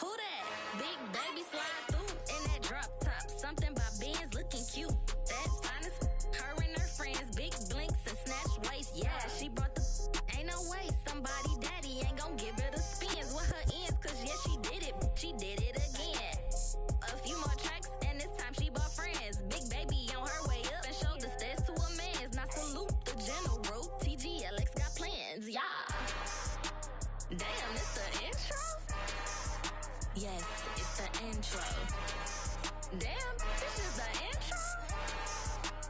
Who that? Big baby slide through in that drop top. Something about Benz looking cute. That's honest. Her and her friends, big blinks and snatch waist. Yeah, she brought the. Ain't no way somebody daddy ain't gon' give her the spins with her ends. Cause yeah, she did it. She did it again. A few more tracks and this time she bought friends. Big baby on her way up and showed the stairs to a man's. Now salute the general. TGLX got plans. Y'all Yes, it's the intro. Damn, this is the intro?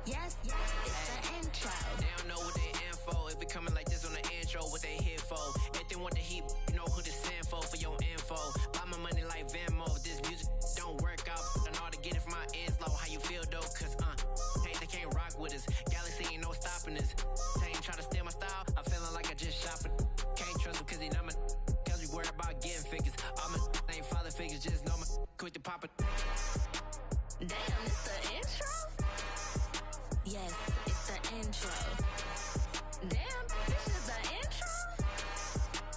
Yes, it's the intro. They don't know what they info. If we coming like this on the intro, what they here for? If they want the heat, you know who to send for your info. Buy my money like Venmo. If this music don't work out, I know how to get it from my ends low. How you feel though? Cause hey, they can't rock with us. Galaxy ain't no stopping us. They ain't try to steal my style. I'm feeling like I just shot for. Can't trust him cause he not my. Cause we worried about getting figures. All my ain't father figures, just know my quick to pop it. Damn, it's the intro? Yes, it's the intro. Damn, this is the intro?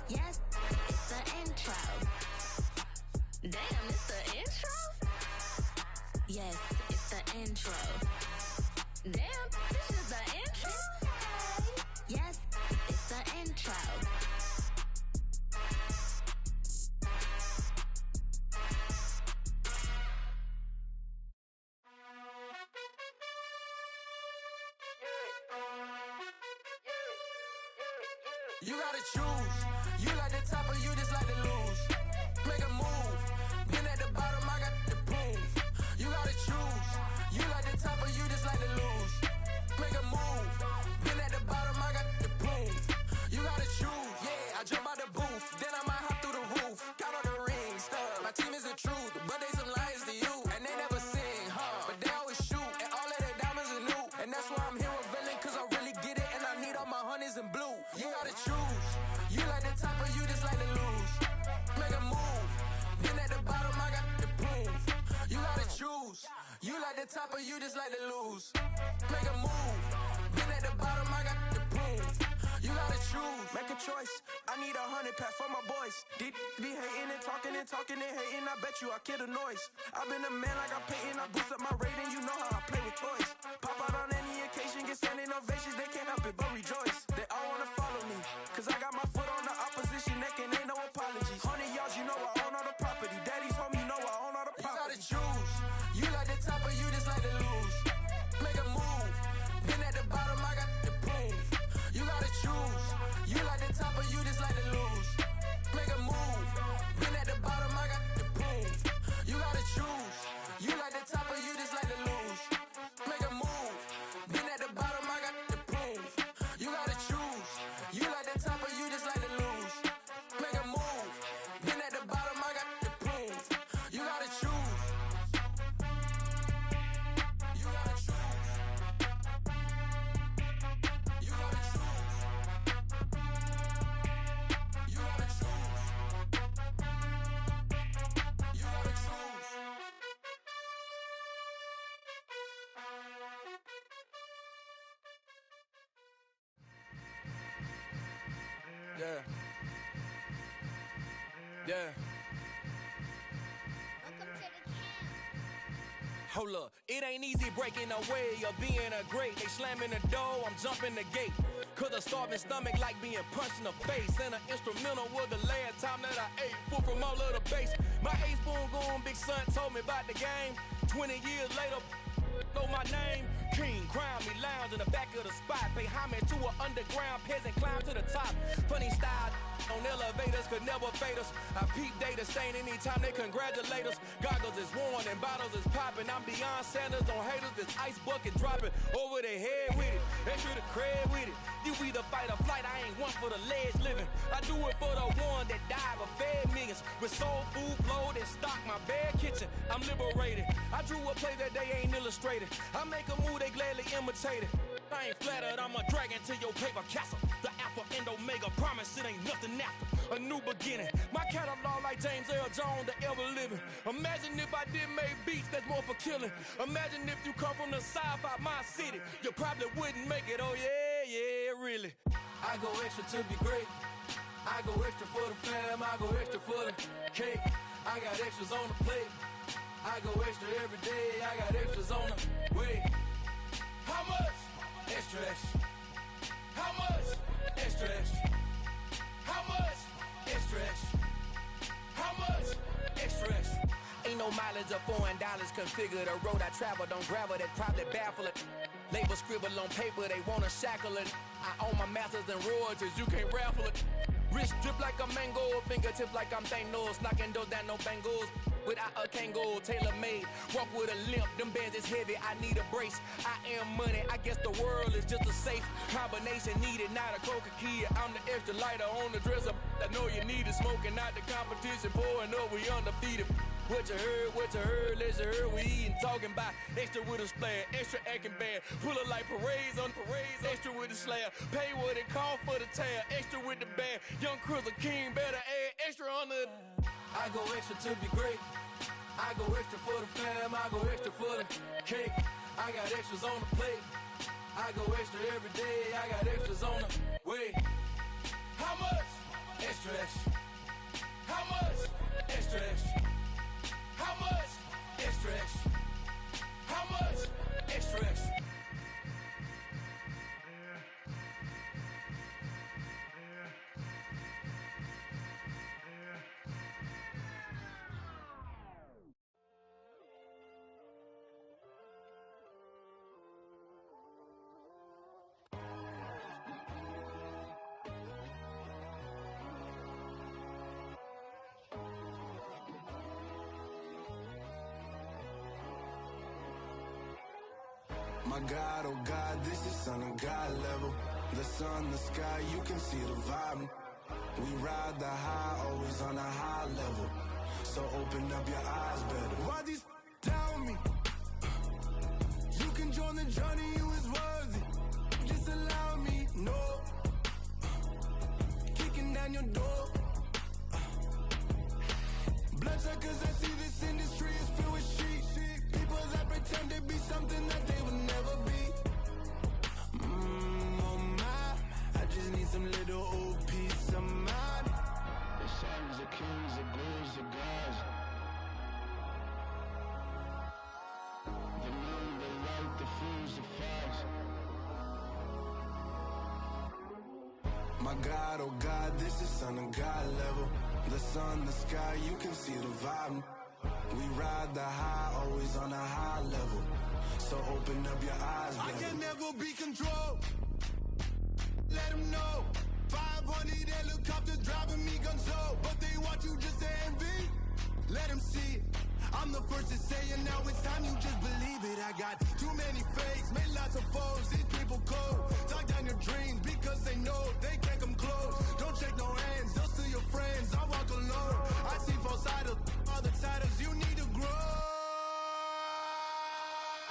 Yes, it's the intro. Damn, it's the intro? Yes, it's the intro. Damn, this is the intro? Yes, it's the intro. You gotta choose. You like the top or you just like to lose. Make a move. Been at the bottom, I got the proof. You gotta choose. You like the top or you just like to lose. Make a move. Been at the bottom, I got the proof. You gotta choose. Yeah, I jump out the booth. Then I might hop through the roof. Count all the rings. My team is the truth, but they some liars to you. And they never sing, but they always shoot. And all of their diamonds are new. And that's why I'm here with Villain, cause I really get it. And I need all my honeys in blue. You gotta choose. You like the top or you just like to lose. Make a move. Been at the bottom, I got the proof. You gotta choose. You like the top or you just like to lose. Make a move. Been at the bottom, I got the proof. You gotta choose. Make a choice. I need 100 pack for my boys. Be hating and talking and hating. I bet you I kill the noise. I've been a man like I'm painting. I boost up my rating. You know how I play with toys. Pop out on any occasion, get standing ovations. They can't help it but rejoice. They all wanna follow me, cause I got my foot on the opposition neck and ain't no apologies. 100 yards, you know I own all the property. Daddy's home, you know I own all the property. You gotta choose. You like the top or you just like to lose. Make a move. Been at the bottom, I got the proof. You gotta choose. You like the top or you just like to lose. Make a move. Been at the bottom, I got the proof. You gotta choose. You like the top or you just like to lose. Make a move. Been at the bottom, I got the proof. You gotta choose. You like the top or you just like to lose. Make a move. Been at the bottom, I got the proof. You gotta choose. You gotta choose. You gotta choose. You gotta choose. You gotta choose. Yeah. Yeah. Hold up, it ain't easy breaking away or being a great. They slamming the door, I'm jumping the gate. Cause a starving stomach like being punched in the face. And an instrumental was the last time that I ate. Food from all of the bass. My ace spoon going, big son told me about the game. 20 years later, know my name. King, crown me, lounge in the back of the spot. Pay homage to an underground peasant, climb to the top. Funny style on elevators could never fade us. I peep data stain anytime they congratulate us. Goggles is worn and bottles is popping. I'm Deion Sanders on haters, this ice bucket dropping over their head with it. Extra the cred with it. You either fight or flight, I ain't one for the ledge living. I do it for the one that died but fed millions. With soul food flowed and stocked my bad kitchen. I'm liberated. I drew a play that they ain't illustrated. I make a move, they gladly imitate it. I ain't flattered, I'm a dragon to your paper castle. The alpha and omega, promise it ain't nothing after. A new beginning. My catalog like James Earl Jones, the ever living. Imagine if I did make beats that's more for killing. Imagine if you come from the south out my city. You probably wouldn't make it, oh yeah, really. I go extra to be great. I go extra for the fam, I go extra for the cake. I got extras on the plate. I go extra every day, I got extras on the way. How much? Extra, extra. How much? Extra, extra. How much? Extra, extra. How much? Extra, extra. Ain't no mileage of $4 configure the road I travel. Don't gravel, that probably baffle it. Label scribble on paper, they wanna shackle it. I own my masters and royalties, you can't raffle it. Wrist drip like a mango, fingertips like I'm Thanos, knocking doors down, no bangles. Without a Kangol, tailor-made, walk with a limp, them bands is heavy, I need a brace. I am money, I guess the world is just a safe combination needed, not a coca key. I'm the extra lighter on the dresser, I know you need it, smoking out the competition, pouring up, we undefeated. What you heard, let's hear, we eating, talking about extra with a splash, extra acting bad, pull it like parades on parades, extra with the slab, pay what it cost for the tab, extra with the bag, young Crystal King, better add extra on the... I go extra to be great. I go extra for the fam. I go extra for the cake. I got extras on the plate. I go extra every day. I got extras on the way. How much? Extra, extra. How much? Extra, extra. How much? Extra, extra. How much? Extra, extra. My God, oh God, this is Son of God level. The sun, the sky, you can see the vibe. We ride the high, always on a high level. So open up your eyes better. Why these tell me? You can join the journey, you is worthy. Just allow me, no. Kicking down your door. Bloodsuckers, I see this industry is filled with sheep. People that pretend to be something that they will never be. Oh my, I just need some little old peace of mind. The sons are kings, the gurus are gods. The moon, the light, the fools, the fogs. My God, oh God, this is Son of God level. The sun, the sky, you can see the vibe. We ride the high, always on a high level. So open up your eyes, baby. I can never be controlled. Let them know. 500 helicopters driving me gonzo. But they want you just to envy. Let them see it. I'm the first to say it, now it's time you just believe it. I got too many fakes, made lots of foes. These people cold. Talk down your dreams because they know they can't come close. Don't shake no hands, they'll steal your friends. I walk alone. I see false idols, all the titles you need to grow.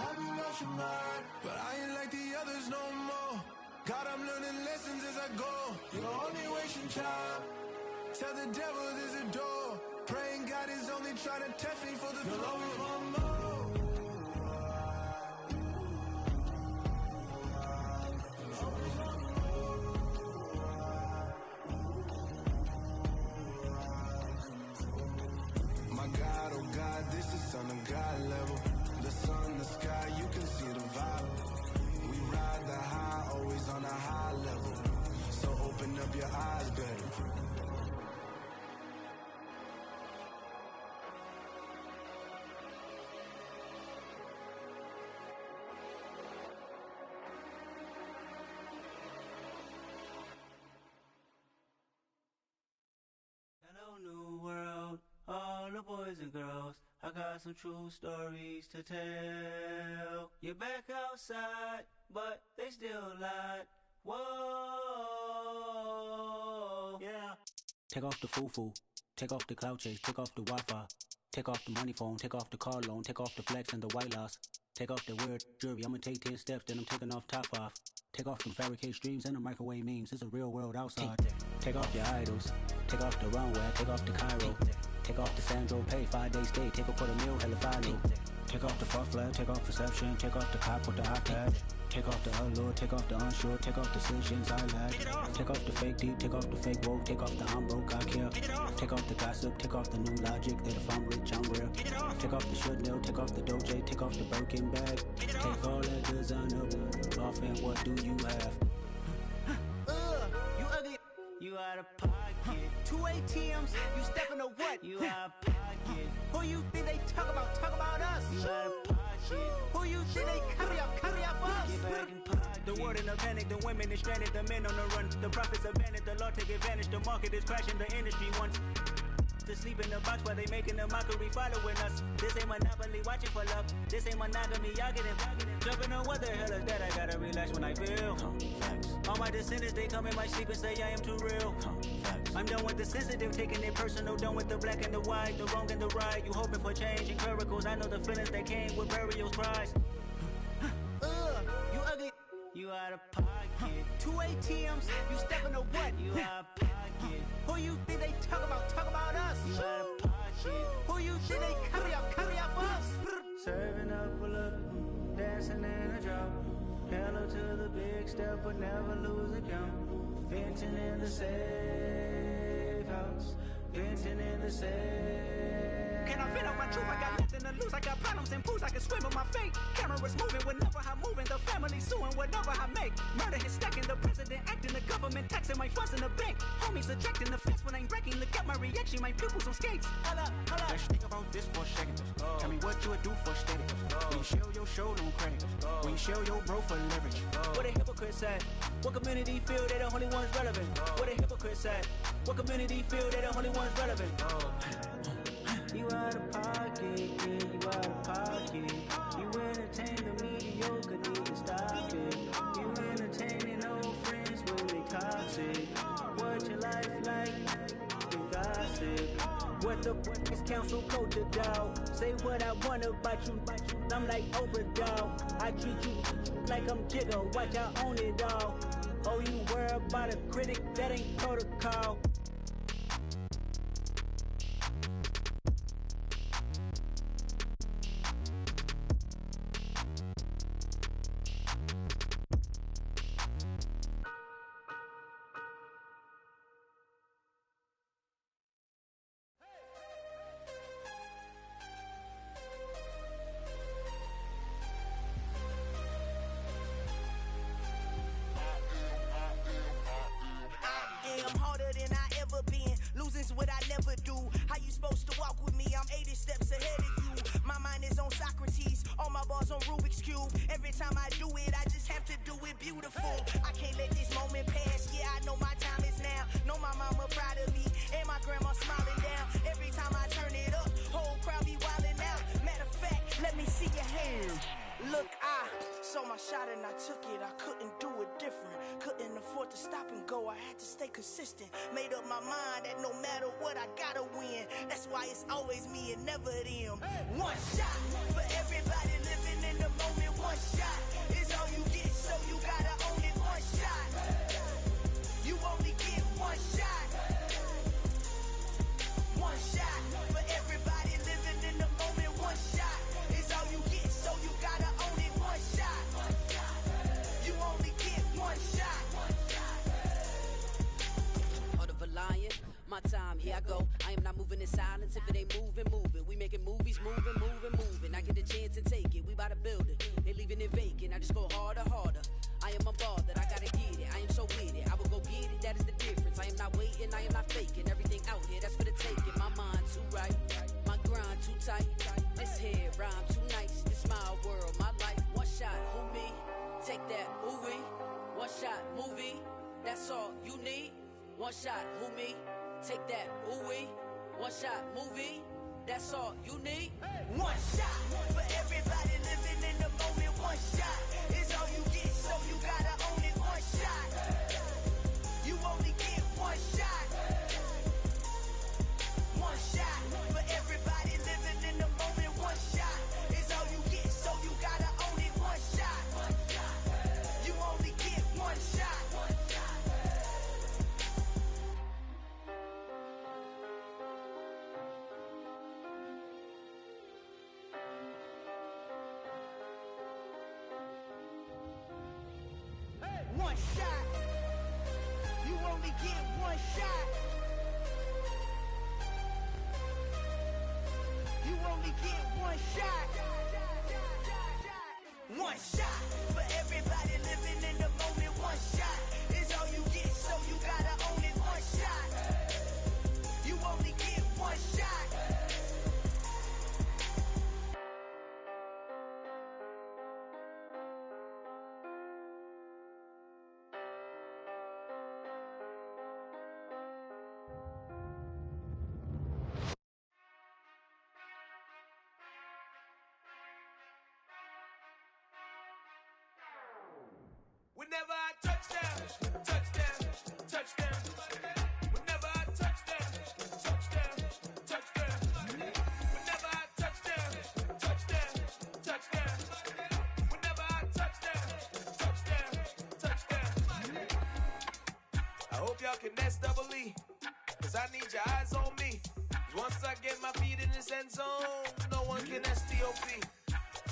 Have you lost your mind? But I ain't like the others no more. God, I'm learning lessons as I go. You're only wasting time. Tell the devil there's a door. Praying God is only trying to test me for the throne. You'll always want more. My God, oh God, this is Son of God level. The sun, the sky, you can see the vibe. We ride the high, always on a high level. So open up your eyes, baby. Hello, new world, all the boys and girls. I got some true stories to tell. You're back outside, but they still lied. Whoa, yeah. Take off the foo-foo, take off the cloud chase, take off the Wi-Fi, take off the money phone, take off the car loan, take off the flex and the white loss. Take off the weird jewelry, I'ma take 10 steps, then I'm taking off top off. Take off them fabricate streams and the microwave memes, it's a real world outside. Take off your idols, take off the runway, take off the Cairo. Take off the Sandro pay, 5-day stay, take off for the meal, hella follow. Take off the fuck flag, take off perception, take off the cop with the iPad. Take off the allure, take off the unsure, take off the decisions I lack. Take off the fake deep, take off the fake woke, take off the I'm broke, I care. Take off the gossip, take off the new logic that if I'm rich, I'm real. Take off the Chanel, take off the Doja, take off the Birkin bag. Take all that designer off and what do you have? You ugly. You out of pocket. 2 ATMs, you stepping to what? You out of pocket. Who you think they talk about? Talk about us. You out of pocket. Who you think they carry up us? Get back in pocket. The world in a panic, the women is stranded, the men on the run. The profits abandoned, the law take advantage. The market is crashing, the industry wants to sleep in the box while they making a mockery following us. This ain't Monopoly, watching for love. This ain't monogamy, y'all getting jumping on what the hell is that? I gotta relax when I feel. All my descendants, they come in my sleep and say I am too real. I'm done with the sensitive, taking it personal. Done with the black and the white, the wrong and the right. You hoping for change and miracles. I know the feelings that came with burial cries. You ugly. You out of pocket. 2 ATMs, you stepping to what? You out of pocket. Who you think they talk about us? You out of pocket. Who you think they copy out for us? Serving up a look, dancing in a drop. Hello to the big step, but never lose a count. Venting in the safe house. Venting in the safe. Can I vent out my truth? I got nothing to lose. I got problems and pools. I can swim with my fate. Cameras moving whenever I'm moving. The family suing whatever I make. Murder is stacking. The president acting. The government taxing my funds in the bank. Homies ejecting the fence when I'm breaking. Look at my reaction. My pupils on skates. Hold up. Let's think about this for a second. Tell me what you would do for status. When you show your show, no credit. When you show your bro for leverage. What a hypocrite said. What community feel they the only ones relevant? What a hypocrite said. What community feel they the only ones relevant? You out of pocket, yeah, you out of pocket. You entertain the mediocre, need to stop it. You entertaining old friends when they toxic. What your life like? You gossip. What the fuck is council culture, dog? Say what I want about you. I'm like overdog. I treat you like I'm Jigga. Watch I own it all. Oh, you worry about a critic? That ain't protocol. What I never do. How you supposed to walk with me? I'm 80 steps ahead of you. My mind is on Socrates, all my bars on Rubik's Cube. Every time I do it, I just have to do it beautiful. I can't let this moment pass. Yeah, I know my time is now. Know my mama proud of me, and my grandma smiling down. Every time I turn it up, whole crowd be wilding out. Matter of fact, let me see your hands. Look, I saw my shot and I took it. I couldn't do it different. Couldn't afford to stop and go. I had to stay consistent. Made up my mind that no matter what, I gotta win. That's why it's always me and never them. One shot for everybody living in the moment. One shot is all you get, so you gotta own it. One shot. You only get one shot. One shot for everybody living in the moment. One shot is all you get, so you gotta own it. One shot. You only get one shot. Heart of a lion, my time, here I go. I am not moving in silence. If it ain't moving, moving. We making movies, moving. I get a chance and take it. We bout to build it. They leaving it vacant. I just go harder. I am unbothered. I gotta get it. I am so with it. I will go get it. That is the difference. I am not waiting. I am not faking. Everything out here, that's for the taking. My mind too right. My grind too tight. This here rhyme too nice. This my world, my life. One shot, who me? Take that, ooh wee. One shot, movie. That's all you need. One shot, who me? Take that, ooh wee. One shot, movie. That's all you need. One shot for everybody living in the moment. One shot is all you get, so you gotta own it. One shot. You only get one shot. One shot for everybody living in the moment. One shot is all you get, so you gotta own it. One shot. You only get one shot. One shot. You only get one shot. You only get one shot. One shot for everybody living in the moment. One shot is all you get, so you gotta own it. One shot. You only get one shot. Whenever I touchdown, touchdown, touchdown. Whenever I touchdown, touchdown, touchdown. Whenever I touchdown, touchdown, touchdown. Whenever I touchdown, touchdown, touchdown. I hope y'all can S-double-E, cause I need your eyes on me. Once I get my feet in this end zone, no one can S-T-O-P.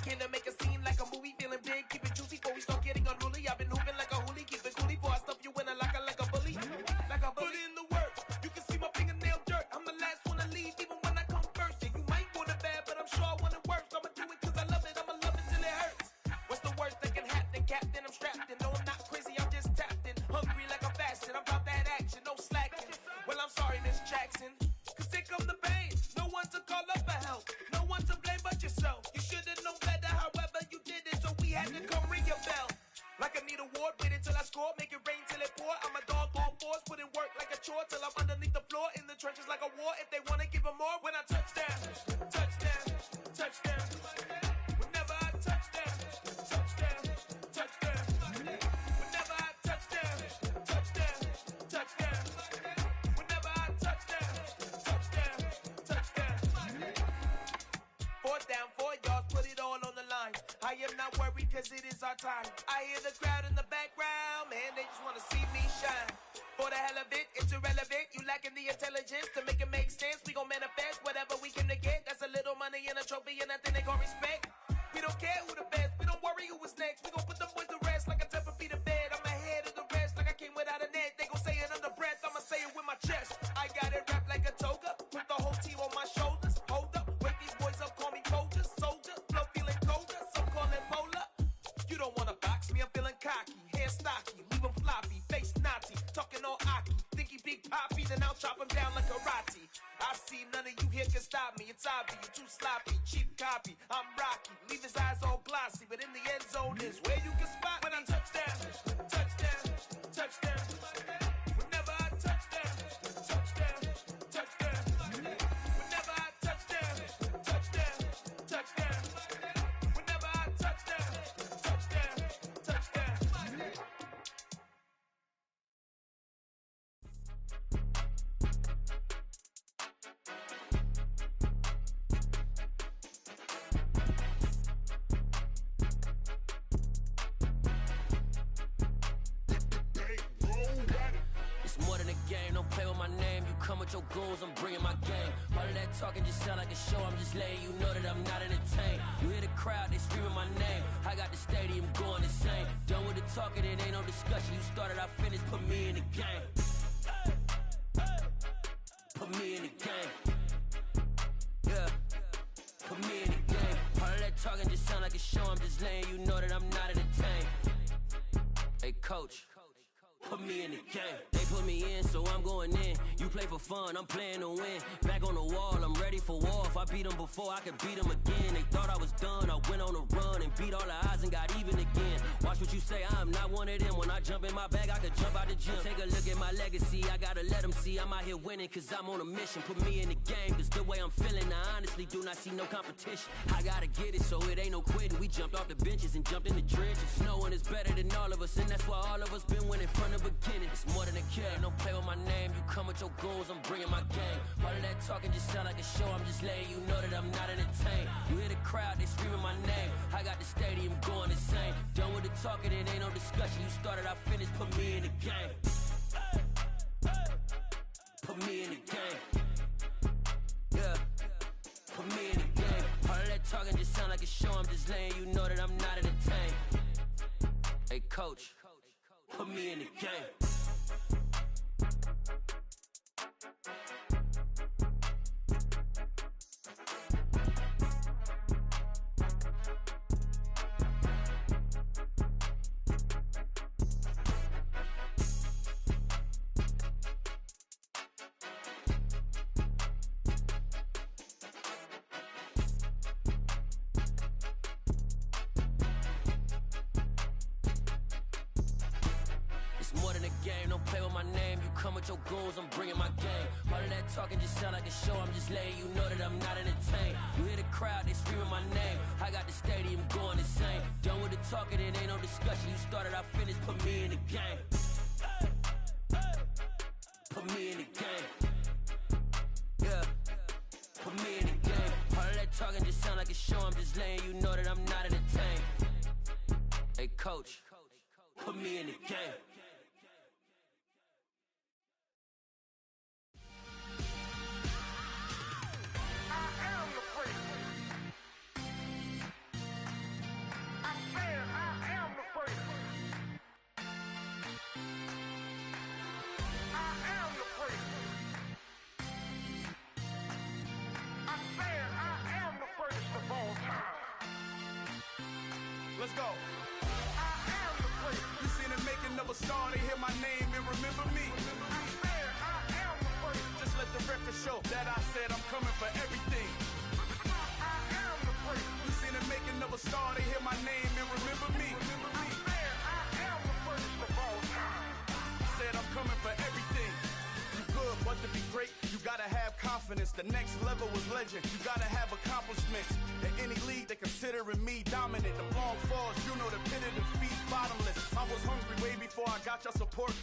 Can I make a scene like a movie, feeling big, keep it juicy before we start getting unruly. I've been hooping like a hoolie, keep it coolie before I stuff you in a locker like a bully. Like a bully. Put in the work, you can see my fingernail dirt. I'm the last one to leave, even when I come first. Yeah, you might want it bad, but I'm sure I want it worse. I'ma do it cause I love it, I'ma love it till it hurts. What's the worst that can happen, Captain? I'm strapped in, no I'm not crazy, I'm just tapped in. Hungry like I'm fasting, I'm about that action, no slacking. Well, I'm sorry, Miss Jackson, cause here come the pain. No one to call up for help, no one to blame but yourself. You should've known better, however you did it, so we had to come ring your bell. Like I need a ward, wait until I score, make it rain till it pour. I'm a dog on fours, put in work like a chore till I'm underneath the floor, in the trenches like a war. If they wanna give them more, when I touchdown, touchdown, touchdown. Whenever I touchdown, touchdown, touchdown. Whenever I touchdown, touchdown, touchdown. Whenever I touchdown, touchdown, touchdown. 4th down, 4 yards, put it all on the line. I am not worried cause it is our time. I hear the crowd in the background, man, they just wanna see me shine. For the hell of it, it's irrelevant. You lacking the intelligence to make it make sense. We gon' manifest whatever we came to get. That's a little money and a trophy and nothing they call respect. We don't care who the best, we don't worry who was next. We gon' put them boys to rest like a 10 feet of bed. I'm ahead of the rest like I came without a net. They gon' say it under breath, I'ma say it with my chest. I got it wrapped like a toga, put the whole team on my shoulders. Hold up, wake these boys up, call me Folger, soldier. Flow feeling colder, some call it polar. You don't wanna box me, I'm feeling cocky. Hair stocky, leave him floppy, face naughty. Talking all aki, think he big poppy, then I'll chop him down like karate. I see none of you here can stop me. It's obvious, you too sloppy, cheap copy. I'm Rocky, leave his eyes all glossy, but in the end zone is where you can spot when I touchdown, touchdown, touchdown. Whenever I touchdown, touchdown, touchdown. Whenever I touchdown, touchdown, touchdown. Whenever I touchdown, touchdown, touchdown. It's more than a game, don't play with my name. You come with your goons, I'm bringing my game. All of that talking just sound like a show, I'm just letting you know that I'm not entertained. You hear the crowd, they screaming my name. I got the stadium going insane. Done with the talking, it ain't no discussion. You started, I finished, put me in the game. Put me in the game. Yeah, put me in the game. All of that talking just sound like a show, I'm just letting you know that I'm not entertained. Hey coach, put me in the game. They put me in, so I'm going in. You play for fun, I'm playing to win. Back on the wall, I'm ready for war. If I beat them before, I could beat them again. They thought I was done, I went on a run and beat all the odds and got even again. Watch what you say, I'm not one of them. When I jump in my bag, I could jump out the gym. Take a look at my legacy, I gotta let them see I'm out here winning, cause I'm on a mission. Put me in the game, cause the way I'm feeling, I honestly do not see no competition. I gotta get it, so it ain't no quitting. We jumped off the benches and jumped in the trenches. No one is better than all of us, and that's why all of us been winning from the beginning. It's more than a game, don't play with my name. You come with your goons, I'm bringing my game. All of that talking just sound like a show, I'm just letting you know that I'm not entertained. You hear the crowd, they screaming my name. I got the stadium going insane. Done with the talking, it ain't no discussion. You started, I finished, put me in the game. Put me in the game. Yeah, put me in the game. All of that talking just sound like a show, I'm just letting you know that I'm not entertained. Hey coach, put me in the game. Your goons, I'm bringing my game. All of that talking just sound like a show, I'm just letting you know that I'm not entertained. You hear the crowd, they screaming my name. I got the stadium going insane. Done with the talking, it ain't no discussion. You started, I finished, put me in the game. Put me in the game. Yeah, put me in the game. All of that talking just sound like a show. I'm just letting you know that I'm not entertained. Hey, coach, put me in the game. Let's go. I am the first. You seen the making of a star, they hear my name and remember me. I am the first. Just let the record show that I said I'm coming for everything. I am the first. You seen the making of a star, they hear my name and remember me. I am the first of all time. Said I'm coming for everything. You good, but to be great, you gotta have confidence. The next level was legend. You gotta have accomplishments. In any league, they considering me dominant. The long falls, you know the pit of defeat, bottomless. I was hungry way before I got your support.